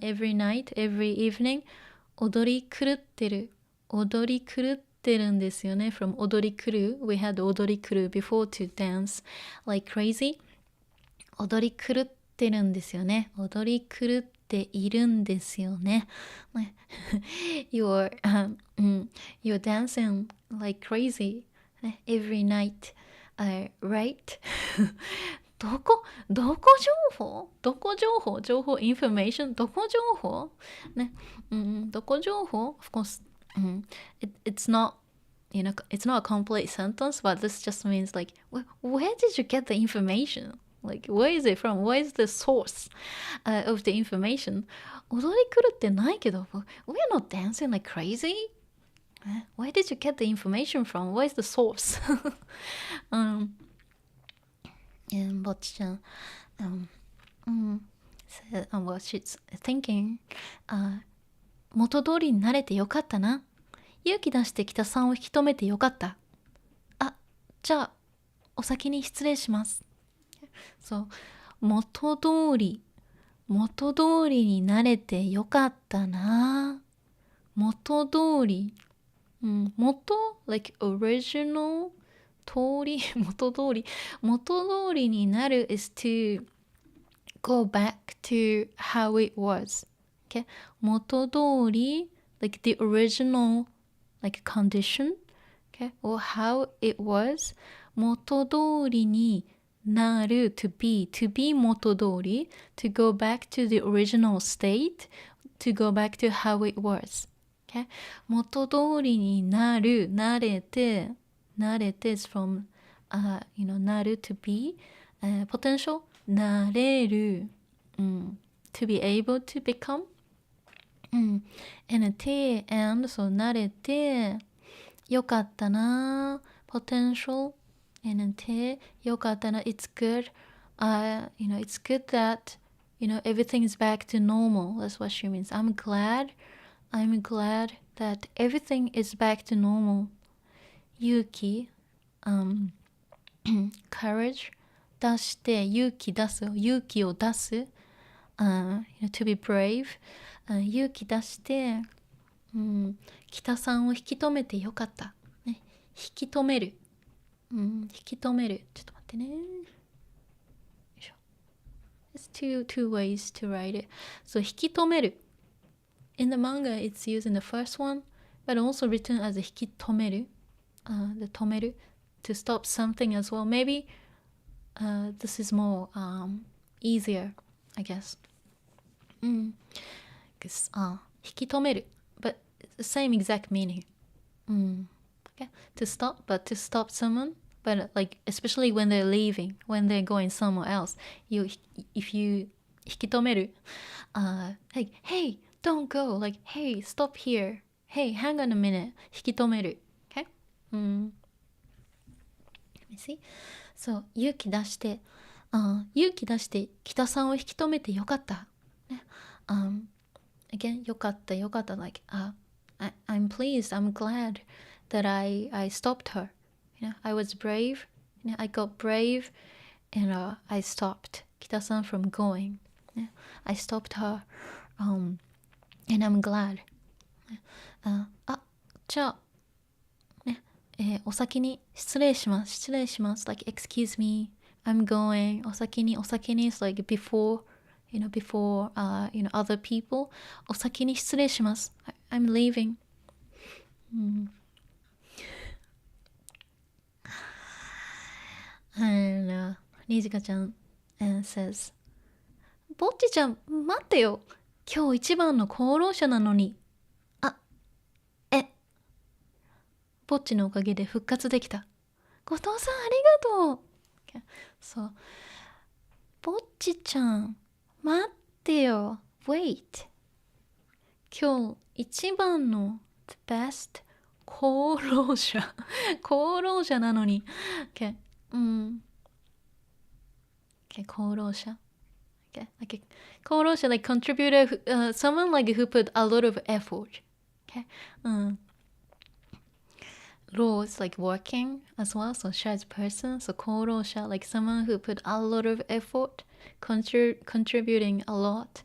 every night, every evening, 踊り狂ってるんですよね. From 踊り狂う, we had 踊り狂う before to dance like crazy. 踊り狂ってるんですよね. 踊り狂っているんですよね. You're dancing like crazy every night, right? どこ情報 information どこ情報ね、どこ情報 of course, it's not it's not a complete sentence, but this just means where did you get the information? Where is it from? Where is the source of the information? 踊り狂ってないけど we're not dancing like crazy. Where did you get the information from? Where is the source? And Bocchi-chan said, well, she's thinking, 元通りになれてよかったな。勇気出して北さんを引き止めてよかった。あ、じゃあお先に失礼します。そう、元通りになれてよかったな。元通り、like original 通り元通りになる is to go back to how it was. Okay? 元通り like the original condition, okay? Or how it was. 元通りになる to be 元通り to go back to the original state, to go back to how it was. Okay? 元通りになる慣れて is from なる to be, potential なれる、to be able to become, and so なれてよかったな potential, andよかったな it's good, it's good that everything is back to normal. That's what she means. I'm glad that everything is back to normal. 勇気、courage 出して勇気を出す、to be brave、勇気出して北さんを引き止めてよかった。ね、引き止める。引き止める。ちょっと待ってね。よいしょ。There's two ways to write it. So 引き止める。In the manga, it's used in the first one, but also written as a 引き止める. The 止める to stop something as well. Maybe this is more easier, I guess. Because 引き止める but the same exact meaning. Okay. To stop, but to stop someone, but like especially when they're leaving, when they're going somewhere else, if you 引き止める like hey, don't go, like hey, stop here, hey, hang on a minute, 引き止める okay. Let me see. So 勇気出して北さんを引き止めてよかった、ね、again よかった like I'm pleased, I'm glad that I stopped her. I was brave. I got brave and I stopped 北さん from going. I stopped her and I'm glad. じゃあお先に失礼します like excuse me, I'm going. お先に is like before, before other people. お先に失礼します I'm leaving. And Nijikaちゃん says ぼっちちゃん待ってよ、今日一番の功労者なのに。ぼっちのおかげで復活できた。後藤さんありがとう。Okay. So ぼっちちゃん待ってよ Wait. 今日一番の the best 功労者なのに Okay. Okay, 功労者 Okay. Like 功労者 like contributor someone like who put a lot of effort. Okay. Role is like working as well, so sha is person, so 功労者 like someone who put a lot of effort, contributing a lot.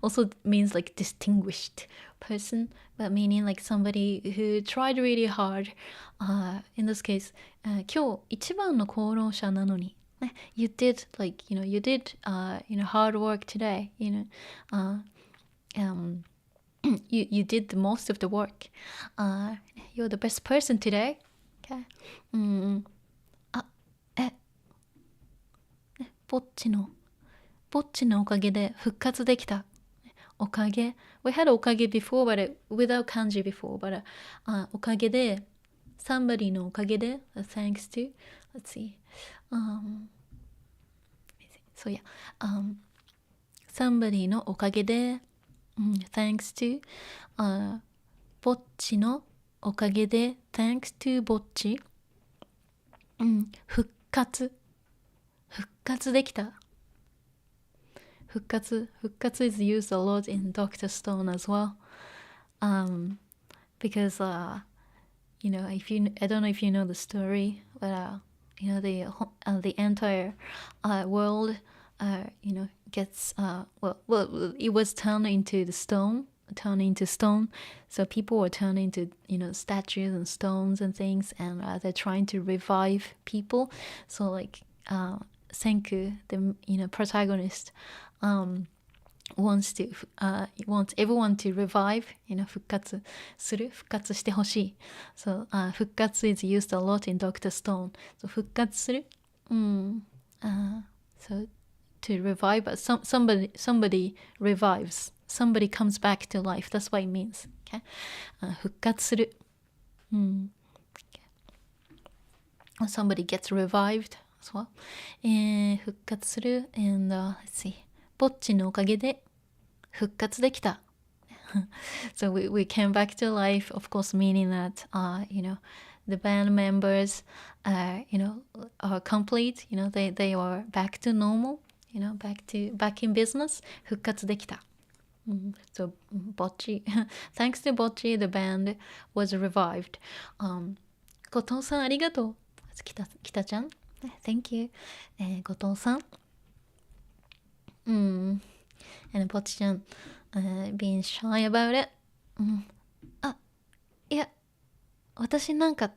Also means like distinguished person, but meaning like somebody who tried really hard. In this case, 今日一番の功労者なのに。You did like you did hard work today. You did the most of the work. You're the best person today. Okay. ぼっちのおかげで復活できた。おかげ We had おかげ before, but without kanji before. But おかげで somebody のおかげで thanks to. Let's see. So yeah. Somebody のおかげでthanks to ぼっちのおかげで thanks to ぼっち、復活できた。復活 is used a lot in Dr. Stone as well, because if I don't know if you know the story, but the entire world gets it was turned into stone, so people were turned into statues and stones and things, and they're trying to revive people. So like Senku, the protagonist, wants everyone to revive, 復活してほしい. So 復活 is used a lot in Dr. Stone. So 復活する so to revive, but somebody revives, somebody comes back to life. That's what it means. Okay. 復活する okay. Somebody gets revived as well. 復活する and let's see. ぼっちのおかげで復活できた. So we came back to life, of course, meaning that the band members are complete, they are back to normal, back in business. 復活できた. So Bocchi, thanks to Bocchi, the band was revived. 後藤さんありがとう。北ちゃん Thank you. 後藤さんand Bocchi-chan being shy about it. あ、いや、私なんか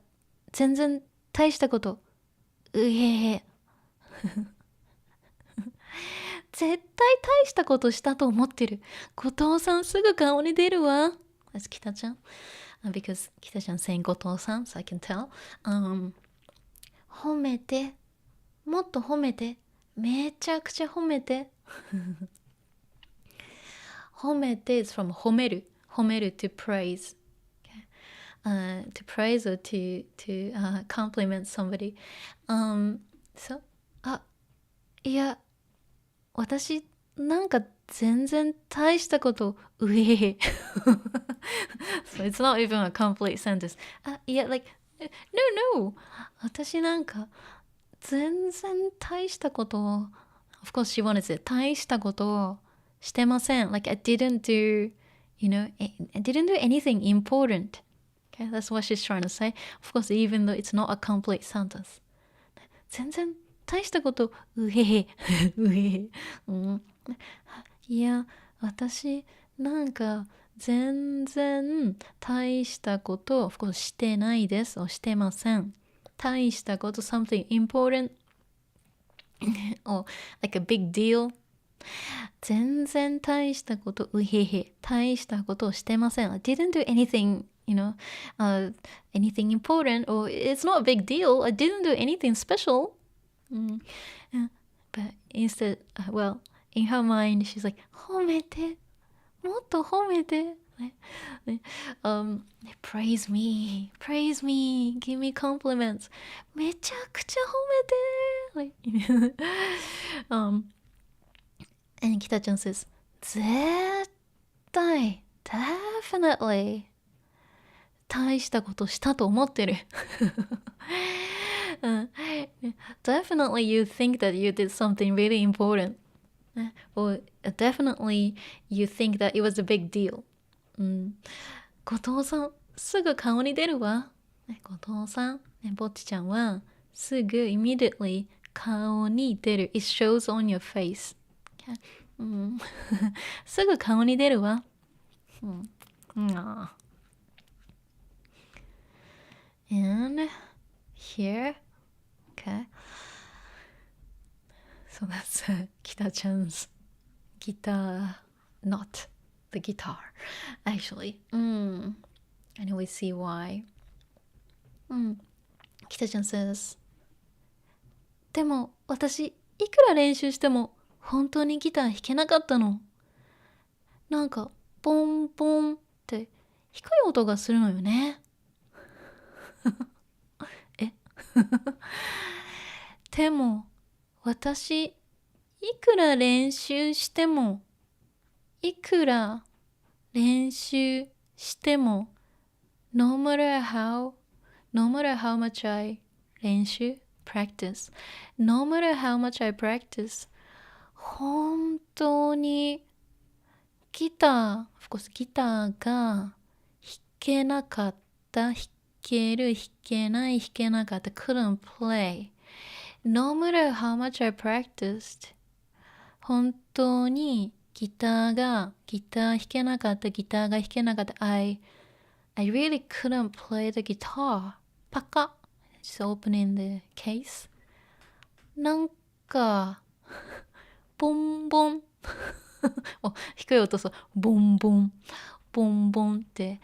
全然大したこと、絶対大したことしたと思ってる。後藤さんすぐ顔に出るわ。That's 北ちゃん。Because 北ちゃん saying 後藤さん so I can tell. 褒めて。もっと褒めて。めちゃくちゃ褒めて。褒めて is from 褒める。褒める to praise. To praise or to compliment somebody. So, いや、私なんか全然大したことSo it's not even a complete sentence. Like, no. 私なんか全然大したことを Of course she wanted it. 大したことをしてません Like I didn't do I didn't do anything important. Okay, that's what she's trying to say. Of course, even though it's not a complete sentence. 全然大したこといや、私なんか全然大したことof course してないですをしてません。大したこと something important or like a big deal 全然大したこと大したことをしてません。I didn't do anything anything important or it's not a big deal. I didn't do anything special. But instead, well, in her mind, she's like, 褒めて。もっと褒めて。praise me, give me compliments. めちゃくちゃ褒めて。and 北ちゃん says, 絶対 definitely 大したことしたと思ってる。Definitely you think that you did something really important. Or definitely you think that it was a big deal. 後藤さん、すぐ顔に出るわ。後藤さん、ぼっちちゃんはすぐ immediately 顔に出る。It shows on your face. すぐ顔に出るわ。And here, okay. So that's Kita-chan's guitar, not the guitar, actually. And we see why. Kita-chan says, でも私いくら練習しても本当にギター弾けなかったの。なんかポンポンって低い音がするのよね。でも私いくら練習しても no matter how much I 練習 practice no matter how much I practice 本当にギターが弾けなかった弾ける弾けない弾けなかった couldn't play no matter how much I practiced 本当にギター弾けなかった I really couldn't play the guitar パカ just opening the case なんかボンボン低い音そうボンボンって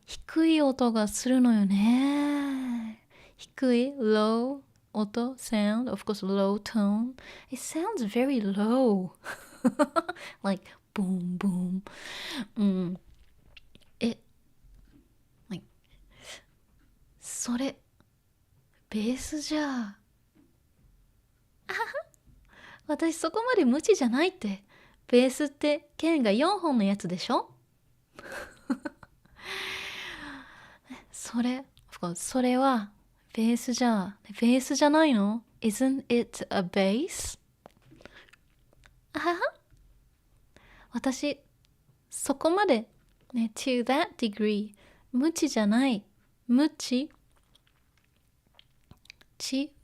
低い音がするのよね。低い low 音 sound of course low tone it sounds very low like boom boom like それベースじゃ私そこまで無知じゃないってベースって弦が4本のやつでしょそれはベースじゃないの Isn't it a bass? 私そこまでね to that degree 無知じゃない無知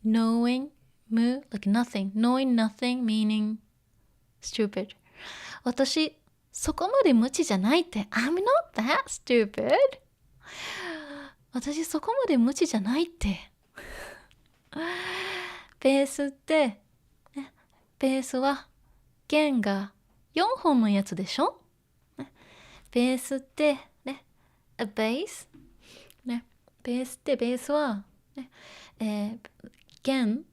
knowing 無 like nothing knowing nothing meaning stupid 私そこまで無知じゃないって。I'm not that stupid. 私そこまで無知じゃないって。ベースって、ね、ベースは弦が4本のやつでしょ、ね、ベースってね、a bass、ね、ベースってベースは、ね、弦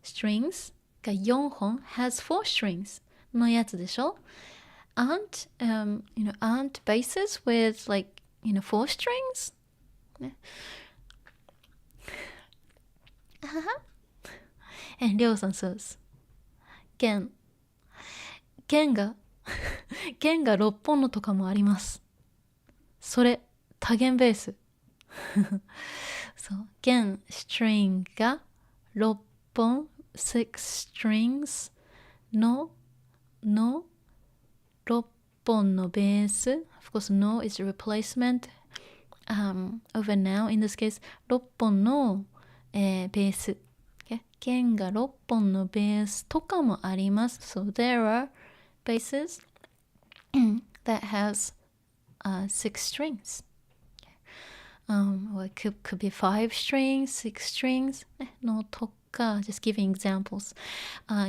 strings が4本 has 4 strings のやつでしょ。aren't basses with like 4 strings、ね、りょうさんそうです。弦が6本のとかもあります。それ多弦ベース。そう弦 string が6本6 strings の6本のベース。Of course, no is replacement of a noun. In this case, 6本の、ベース。弦が6本のベースとかもあります。So there are basses that has 6 strings. Or it could be 5 strings, 6 strings のとか、just giving examples.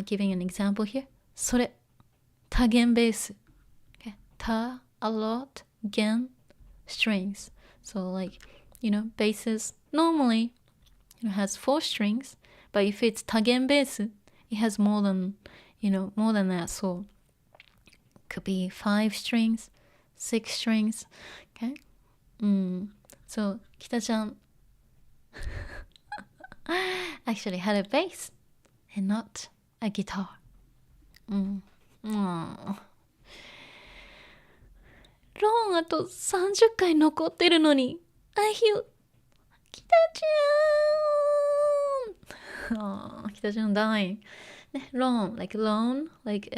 Giving an example here. それ、多弦ベース。a lot, 弦 strings. So like, basses normally has 4 strings, but if it's 多弦ベース, it has more than that. So could be 5 strings, 6 strings. Okay? So, 北ちゃん actually had a bass and not a guitar. ローンあと30回残ってるのに I feel 北ちゃん北ちゃん dying. ね、loan, like like,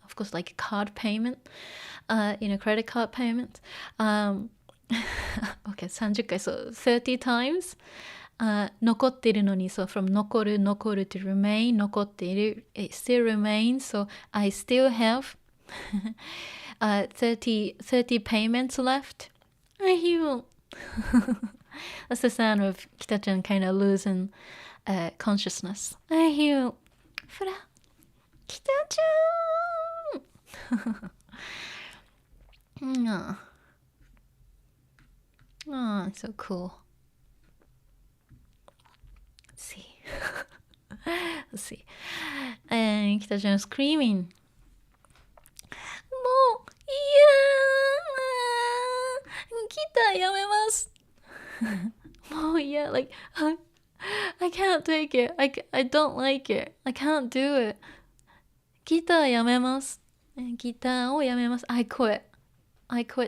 of course, like card payment, credit card payment. Okay, 30回、so 30 times. 残ってるのに、so from 残る to remain, 残っている it still remains, so I still have 30 payments left. I feel that's the sound of Kita-chan kind of losing consciousness. I feel フラKita-chan Oh, so cool. Let's see. And Kita-chan screaming. もういやギターやめます。もういや like I can't take it. I don't like it. I can't do it. ギターやめます。ギターをやめます。I quit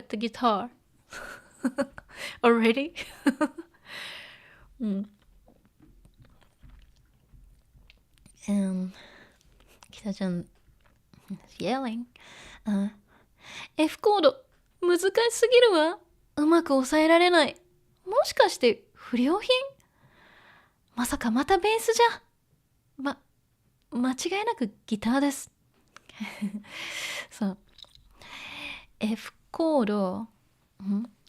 the guitar. Already? And Kita-chan yelling. F コード難しすぎるわ。うまく抑えられない。もしかして不良品？まさかまたベースじゃ。間違いなくギターです。そう。F コード、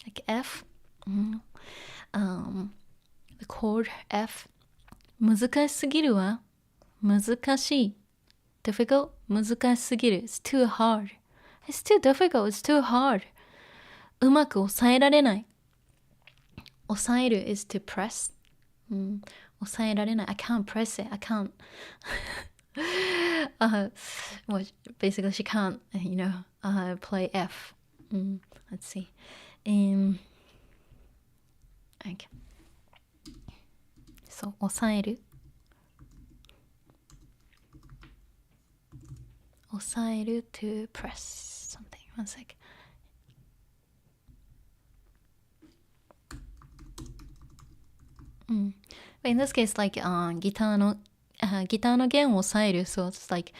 like F、the chord F 難しすぎるわ。難しい。difficult 難しすぎる。It's too hard. It's too difficult. It's too hard. うまく抑えられない。抑える is to press. 抑えられない。I can't press it. I can't. Well, basically, she can't, play F. Let's see. Okay. So, 抑える。抑える to press something. One sec. But in this case, like ギターの弦を押さえる, so it's like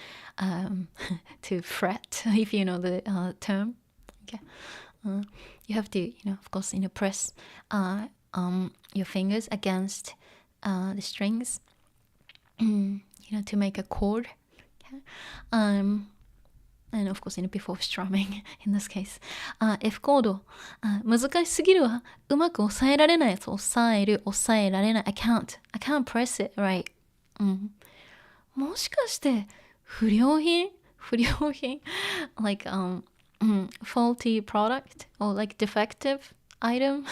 to fret, if you know the term. Okay. You have to, of course, press your fingers against the strings, to make a chord. Okay. and of course, before strumming in this case. F コード、難しすぎるわ。うまく押さえられない。抑えられない。I can't press it right. もしかして、不良品 like, faulty product or like defective item?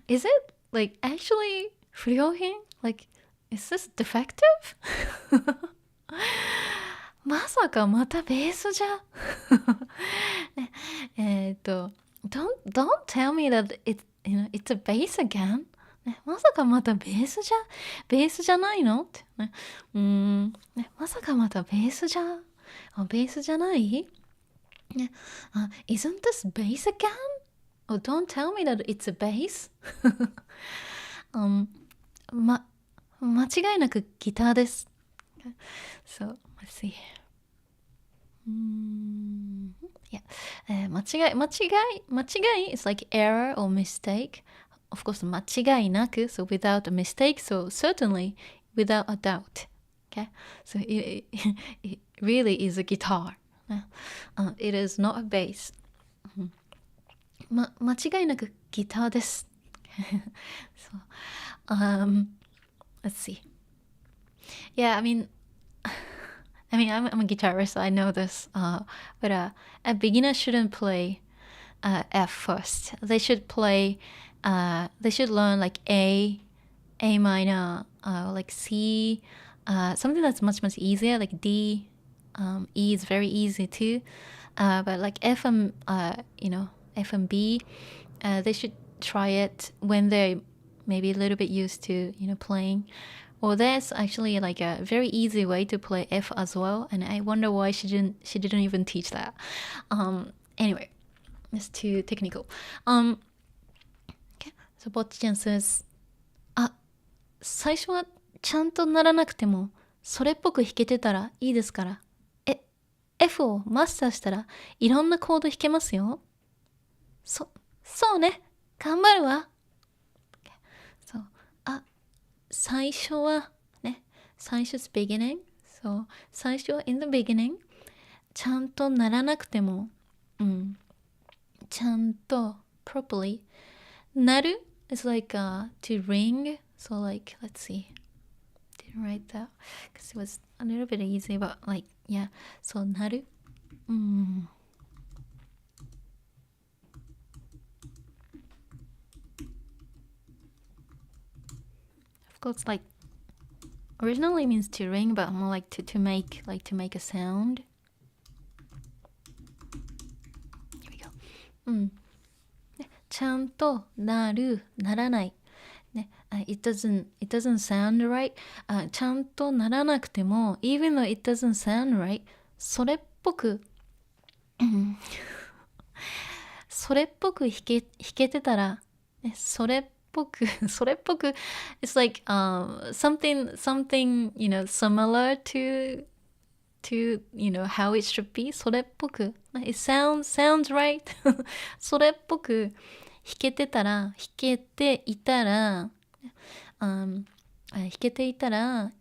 Is it like actually 不良品? Like, is this defective? まさかまたベースじゃdon't tell me that it's a bass again. まさかまたベースじゃないのって、まさかまたベースじゃない、isn't this bass again? Oh, don't tell me that it's a bass. 間違いなくギターです。So, let's see. Yeah. 間違い is like error or mistake. Of course, 間違いなく, so without a mistake, so certainly without a doubt. Okay? So it really is a guitar. It is not a bass. 間違いなくギターです。so, let's see. Yeah, I mean, I'm a guitarist, so I know this. But a beginner shouldn't play F first. They should learn like A minor, like C, something that's much easier, like D. E is very easy too. But like F and B, they should try it when they're maybe a little bit used to playing. Or there's actually like a very easy way to play F as well, and I wonder why she didn't even teach that. Anyway, it's too technical. Okay, so Bocchi says, 最初はちゃんとならなくてもそれっぽく弾けてたらいいですから。F をマスターしたらいろんなコード弾けますよ。そうね、頑張るわ。そう最初はね、最初 is beginning. So 最初は in the beginning. ちゃんとならなくても、ちゃんと properly なる is like to ring. So like, let's see. Didn't write that because it was a little bit easy, but like, yeah. So なる。Of course, like originally means to ring, but more like to make a sound. Here we go. ちゃんとなる、ならない。ね、it doesn't sound right. ちゃんとならなくても even though it doesn't sound right, それっぽく弾けてたら、ね、それっぽくit's like something similar to how it should be. それっぽく it sounds right. それっぽく弾けていたら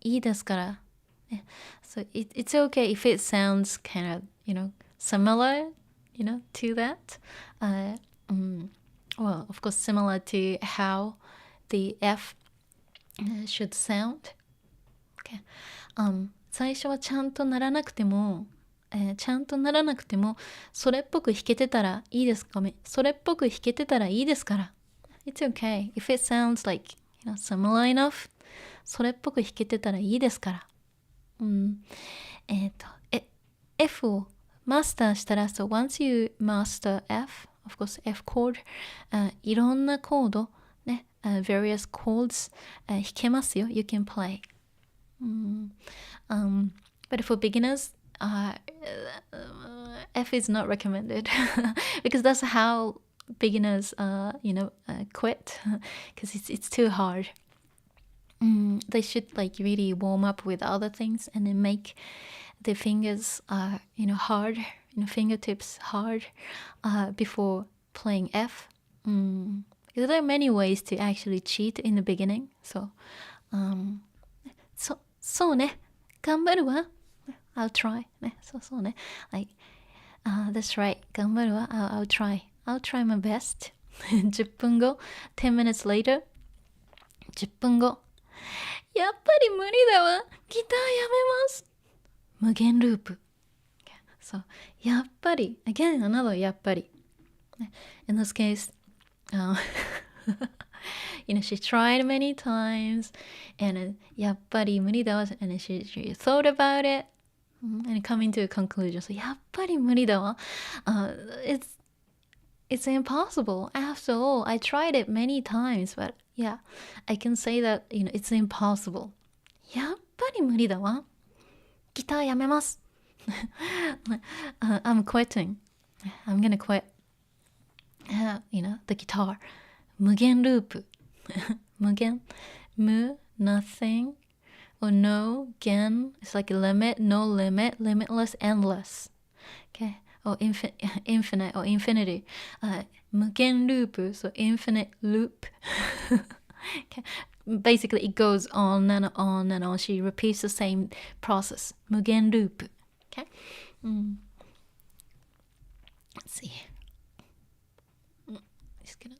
いいですから。So it's okay if it sounds kind of, similar, to that. Well, of course, similar to how the F should sound. Okay. 最初はちゃんとならなくても、それっぽく弾けてたらいいですか？それっぽく弾けてたらいいですから。It's okay. If it sounds like, similar enough, それっぽく弾けてたらいいですから。F をマスターしたら、so once you master F, of course F chord, いろんなコード、ね、various chords 弾けますよ。You can play. But for beginners, F is not recommended because that's how beginners, quit because it's too hard. They should like really warm up with other things and then make the fingers, hard, fingertips hard before playing F. Because there are many ways to actually cheat in the beginning. So, そうね、頑張るわ。I'll try ね、そうね like that's right 頑張るわ I'll try my best 10分後 10 minutes later 10分後やっぱり無理だわギターやめます無限ループそうやっぱり again another やっぱり in this case you know she tried many times and やっぱり無理だわ and she thought about it and coming to a conclusion so やっぱり無理だわ、it's impossible after all I tried it many times but yeah I can say that you know it's impossible やっぱり無理だわギターやめます I'm quitting I'm gonna quit you know the guitar 無限ループ無限無 nothing or no 限 it's like a limit no limit limitless endless okay or infinite or infinity 無限ループ so infinite loop okay. Basically it goes on and on and on she repeats the same process 無限ループ okay let's see just gonna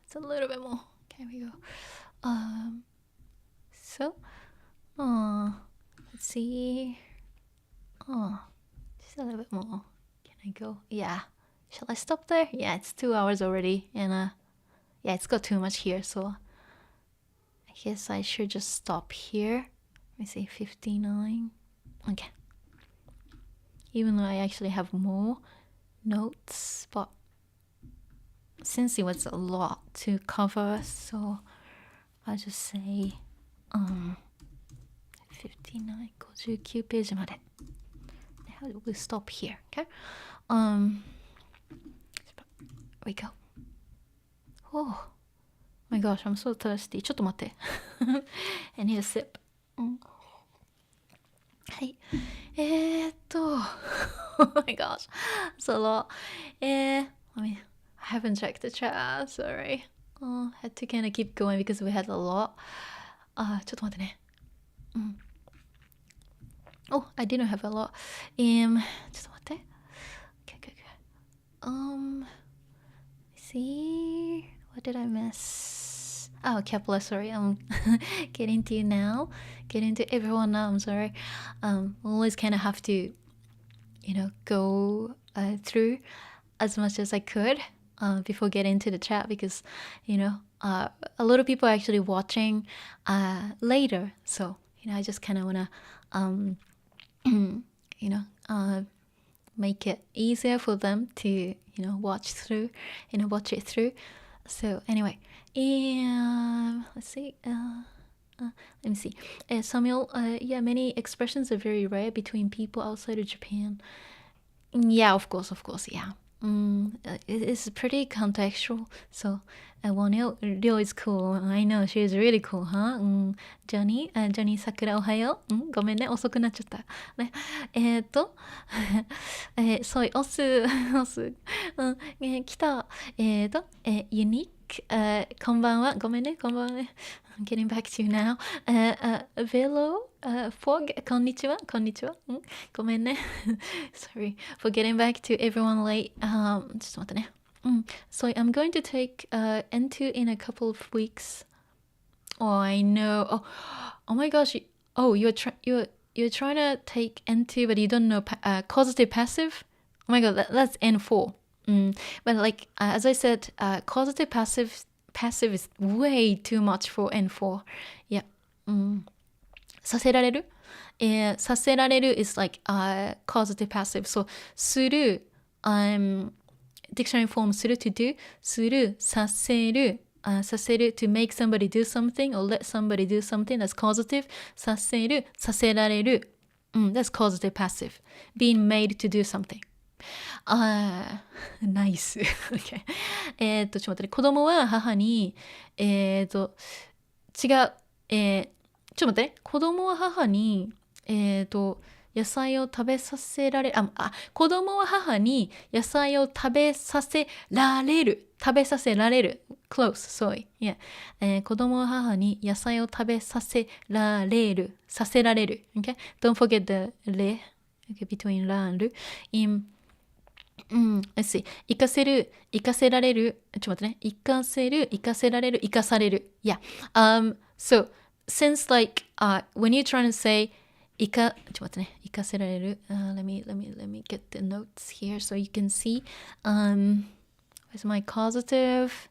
it's a little bit more okay we go so let's see just a little bit more can I go yeah shall I stop there yeah it's 2 hours already and yeah it's got too much here so I guess I should just stop here let me see 59 okay even though I actually have more notes but since it was a lot to cover so I'll just say 59 59ページまで we'll stop here okay we go oh my gosh I'm so thirsty ちょっと待って I need a sip はいoh my gosh it's a lot let me I haven't checked the chat sorry had to kind of keep going because we had a lot ちょっと待ってねoh I didn't have a lot ちょっと待って okay see what did I miss oh Kepler sorry I'm getting to you now getting to everyone now I'm sorry always kind of have to you know go through as much as I could before getting to the chat because you know a lot of people are actually watching later so you know I just kind of want to you know make it easier for them to you know watch it through so anyway let's see let me see Samuel yeah many expressions are very rare between people outside of Japan yeah of course yeah it is pretty contextual so Ryō is cool I know she is really cool huh Johnny Sakura おはようごめんね遅くなっちゃったねソイオス来たユニークこんばんはごめんねI'm getting back to you now Velo Fog こんにちはごめんねsorry for getting back to everyone late ちょっと待ってねso I'm going to take N2 in a couple of weeks oh I know oh my gosh you're trying to take N2 but you don't know causative passive oh my god that's N4 but like as I said causative passive is way too much for N4 yeah させられるさせられる is like causative passive so するdictionary form する to do するさせるさせる to make somebody do something or let somebody do something that's causative させるさせられるthat's causative passive being made to do something nice okay ちょっと待ってね子供は母に違うちょっと待ってね子供は母に野菜を食べさせられる。子供は母に野菜を食べさせられる。食べさせられる。close, sorry. Yeah. 子供は母に野菜を食べさせられる。させられる。Okay? Don't forget the れ。Okay, between らand る。let's see. 生かせる、生かせられる。ちょっと待ってね。生かせる、生かせられる、生かされる。Yeah. So, since like, when you're trying to say, ちょっと待ってね。生かせられる。let me get the notes here so you can see. Where's my causative?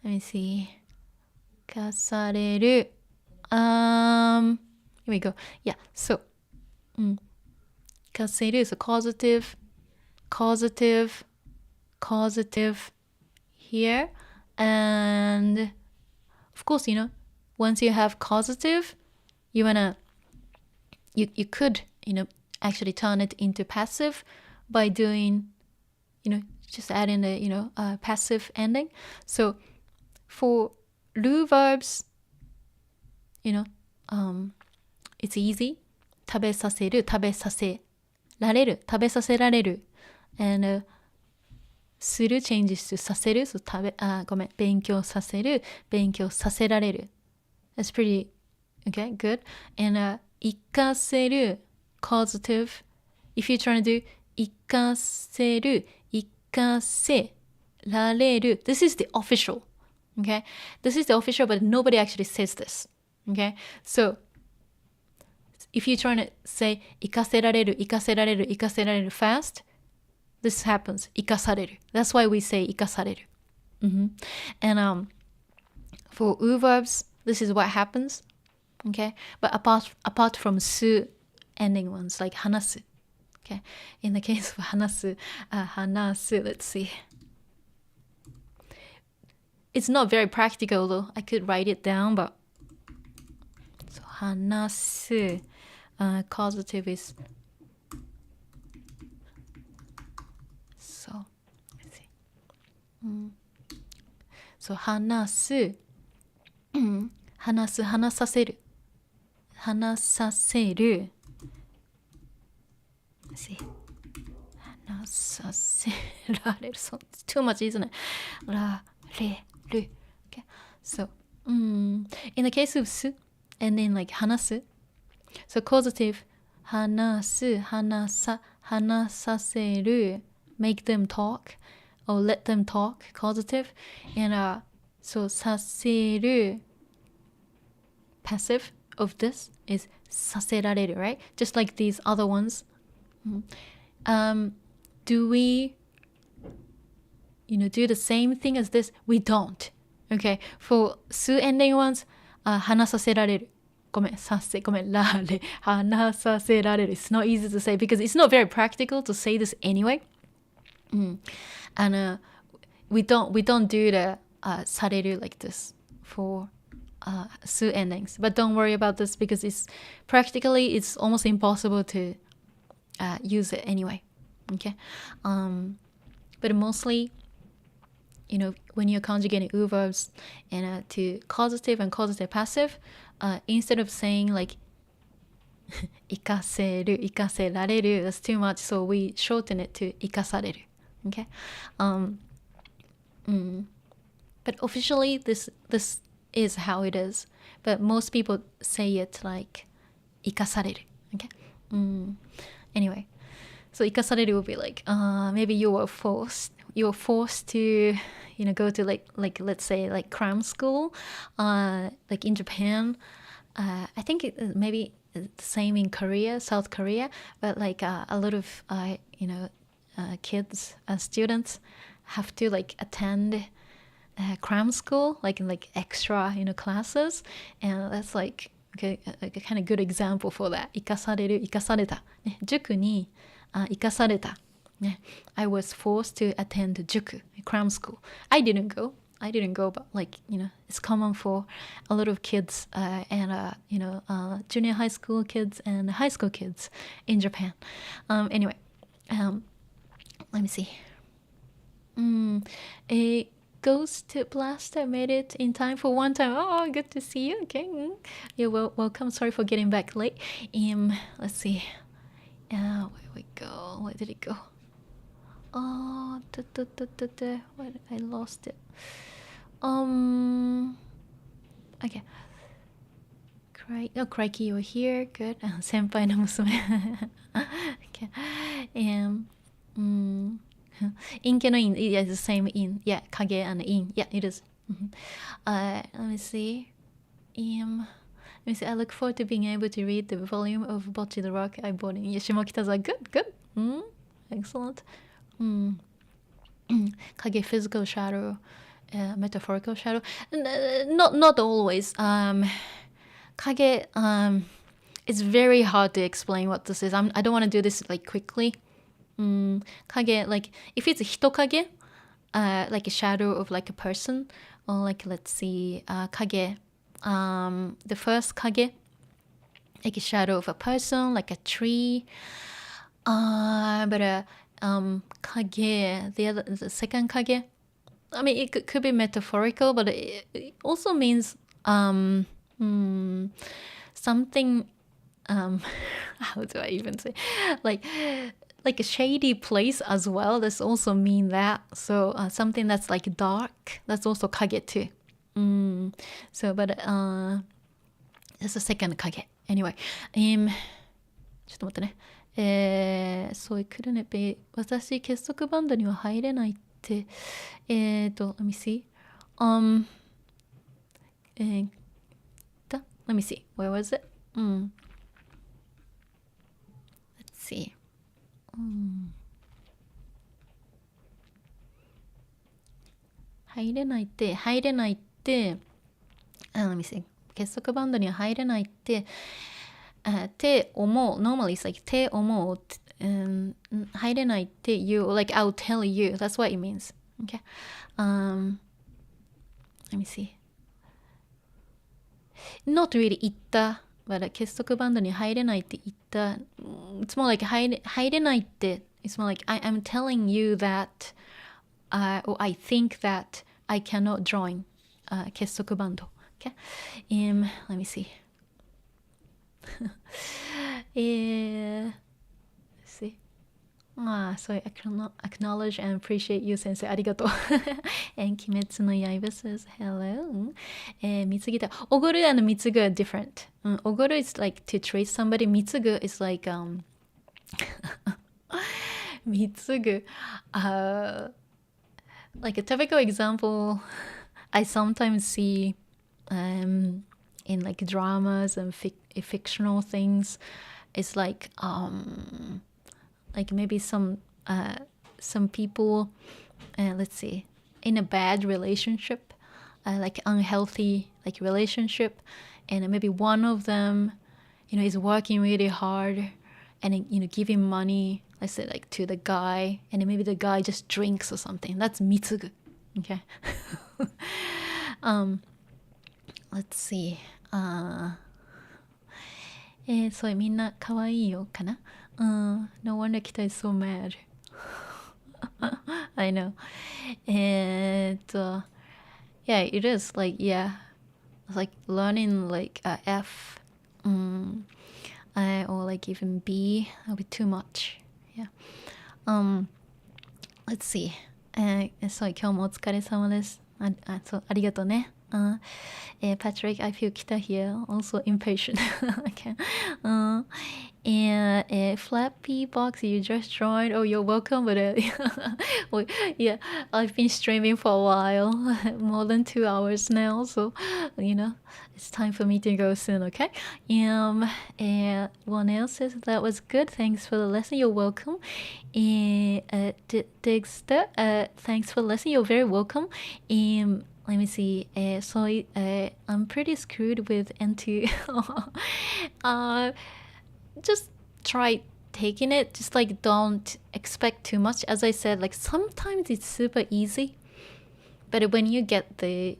Let me see. 生かされる。Here we go. Yeah. So, 生かせる。So, causative here, and of course, once you have causative, you could actually turn it into passive by doing just adding the passive ending. So for ru verbs, it's easy. 食べさせる、食べさせられる、食べさせられる。And する changes to させる。So 勉強させる、勉強させられる。That's pretty, okay, good. And 生かせる causative. If you're trying to do 生かせる、生かせられる. This is the official, okay? This is the official, but nobody actually says this, okay? So if you're trying to say 生かせられる、生かせられる、生かせられる fast, this happens. 生かされる. That's why we say 生かされる. And for u verbs, this is what happens. Okay? But apart from su ending ones, like 話す. Okay? In the case of 話す, let's see. It's not very practical though. I could write it down, but so 話す, causative is so let's see. So 話す, 話す、話させる。話させる。Let's see. 話させられる。So, it's too much, isn't it? られる。Okay. So, in the case of す and then like 話す. So, causative 話す、話させる。Make them talk or let them talk. Causative. And so, させる. Passive of this is させられる, right? Just like these other ones. Do we, do the same thing as this? We don't. Okay. For す ending ones, 話させられる. ごめん、られ。話させられる. It's not easy to say because it's not very practical to say this anyway. And we don't do the される like this for su endings, but don't worry about this because it's almost impossible to use it anyway. Okay, but mostly, when you're conjugating u verbs and to causative and causative passive, instead of saying like 生かせる、生かせられる, that's too much, so we shorten it to 生かされる. Okay, but officially this is how it is, but most people say it like 生かされる. Okay. Anyway, so 生かされるwill be like maybe you were forced to go to like let's say like cram school like in Japan. I think maybe the same in South Korea, but like a lot of kids students have to like attend cram school, like in like extra classes, and that's like okay, a kind of good example for that. 生かされる、生かされた、ね、塾に生かされた、ね、I was forced to attend 塾 cram school. I didn't go, but like it's common for a lot of kids and junior high school kids and high school kids in Japan. Anyway, let me see. A Ghost Blaster made it in time for one time. Oh, good to see you. Okay, you're welcome. Sorry for getting back late. Let's see. Where we go? Where did it go? Oh, what? I lost it. Okay. Oh, crikey, you're here. Good. 先輩の娘。Okay. Inke no in. Yeah, it's the same in. Yeah, kage and in. Yeah, it is. Let me see. Let me see. I look forward to being able to read the volume of Bocchi The Rock I bought in Yoshimokita's. Good. Excellent. Kage, physical shadow, metaphorical shadow. Not always. Kage, it's very hard to explain what this is. I don't want to do this like quickly. Kage, like if it's hitokage, like a shadow of like a person, or like let's see, kage. The first kage, like a shadow of a person, like a tree. But kage, the second kage. I mean, it could be metaphorical, but it also means something. How do I even say? Like a shady place as well. This also mean that. So something that's like dark. That's also kage too. So, but it's the second kage. Anyway, ちょっと待ってね。So it couldn't it be 私結束バンドには入れないってlet me see let me see where was it let's see入れないって let me see 結束バンドには入れないってって思う normally it's like って思う入れないって言う like I'll tell you that's what it means okay let me see not really 言った but 結束バンドに入れないって言った it's more like 入れないって it's more like I'm telling you that or I think that I cannot join 結束バンド okay let me see let's see so I acknowledge and appreciate you 先生ありがとうand 鬼滅の刃 says hello 貢ぎたおごるand 貢ぐ are different おごる is like to treat somebody 貢ぐ is like 貢ぐlike a typical example I sometimes see in like dramas and fictional things it's like maybe some people let's see in a bad relationship like unhealthy like relationship and maybe one of them is working really hard and giving money let's say like to the guy and maybe the guy just drinks or something that's mitsugu okay let's see そうみんな可愛いよかなno wonder Kita is so mad I know yeah it is like yeah it's like learning like F or like even B that'll be too much yeah let's see そう今日もお疲れ様ですそうありがとうねPatrick, I feel Kita here, also impatient. Okay. And Flappy Box, you just joined. Oh, you're welcome. But well, yeah, I've been streaming for a while, more than 2 hours now. So, it's time for me to go soon. Okay. And one else says that was good. Thanks for the lesson. You're welcome. Dexter, thanks for the lesson. You're very welcome. Let me see. So I'm pretty screwed with NT. Just try taking it. Just like don't expect too much. As I said, like sometimes it's super easy, but when you get the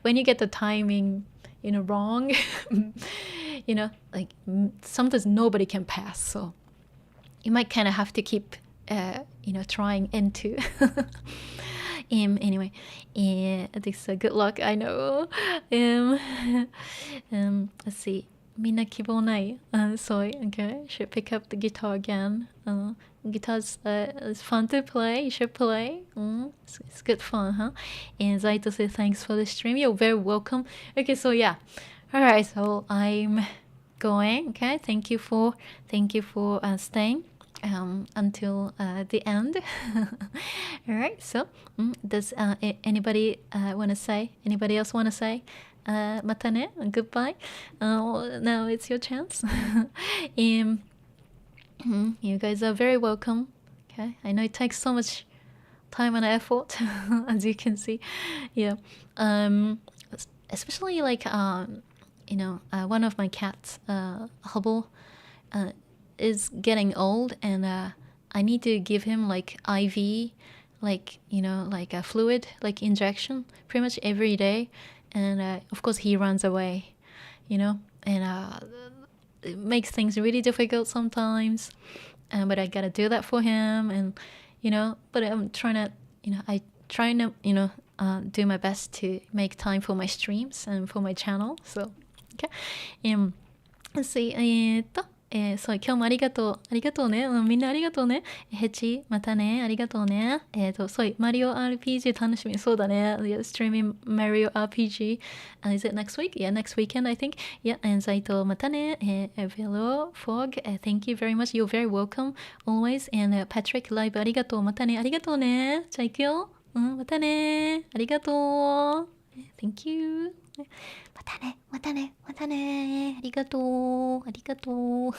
when you get the timing wrong, like sometimes nobody can pass. So you might kind of have to keep trying NT. Anyway, this good luck. I know. Let's see. みんな希望ない。So, okay, should pick up the guitar again. Guitar's it's fun to play. You should play. It's good fun, huh? And Zaito said thanks for the stream. You're very welcome. Okay, so yeah. All right, so I'm going. Okay, thank you for staying until the end. All right, so does anybody want to say? Anybody else want to say? Mata ne, goodbye. Now it's your chance. You guys are very welcome. Okay, I know it takes so much time and effort, as you can see. Yeah, especially like one of my cats, Hubble, is getting old, and I need to give him like IV, like like a fluid, like injection, pretty much every day. And of course he runs away, and it makes things really difficult sometimes, but I gotta do that for him. And but I'm trying to I try to do my best to make time for my streams and for my channel. So okay, let's see. そう、今日もありがとう。ありがとうね。みんなありがとうね。ヘチ、またね。ありがとうね。そう、マリオ RPG 楽しみ。そうだね。Yeah, streaming Mario RPG. Is it next week? Yeah, next weekend, I think. Yeah, and ザイト、またね。Velo, Fog, thank you very much. You're very welcome, always. And Patrick, live ありがとう。またね。ありがとうね。じゃあ行くよ。またね。ありがとう。Thank you. またね、またね、またね。ありがとう、ありがとう。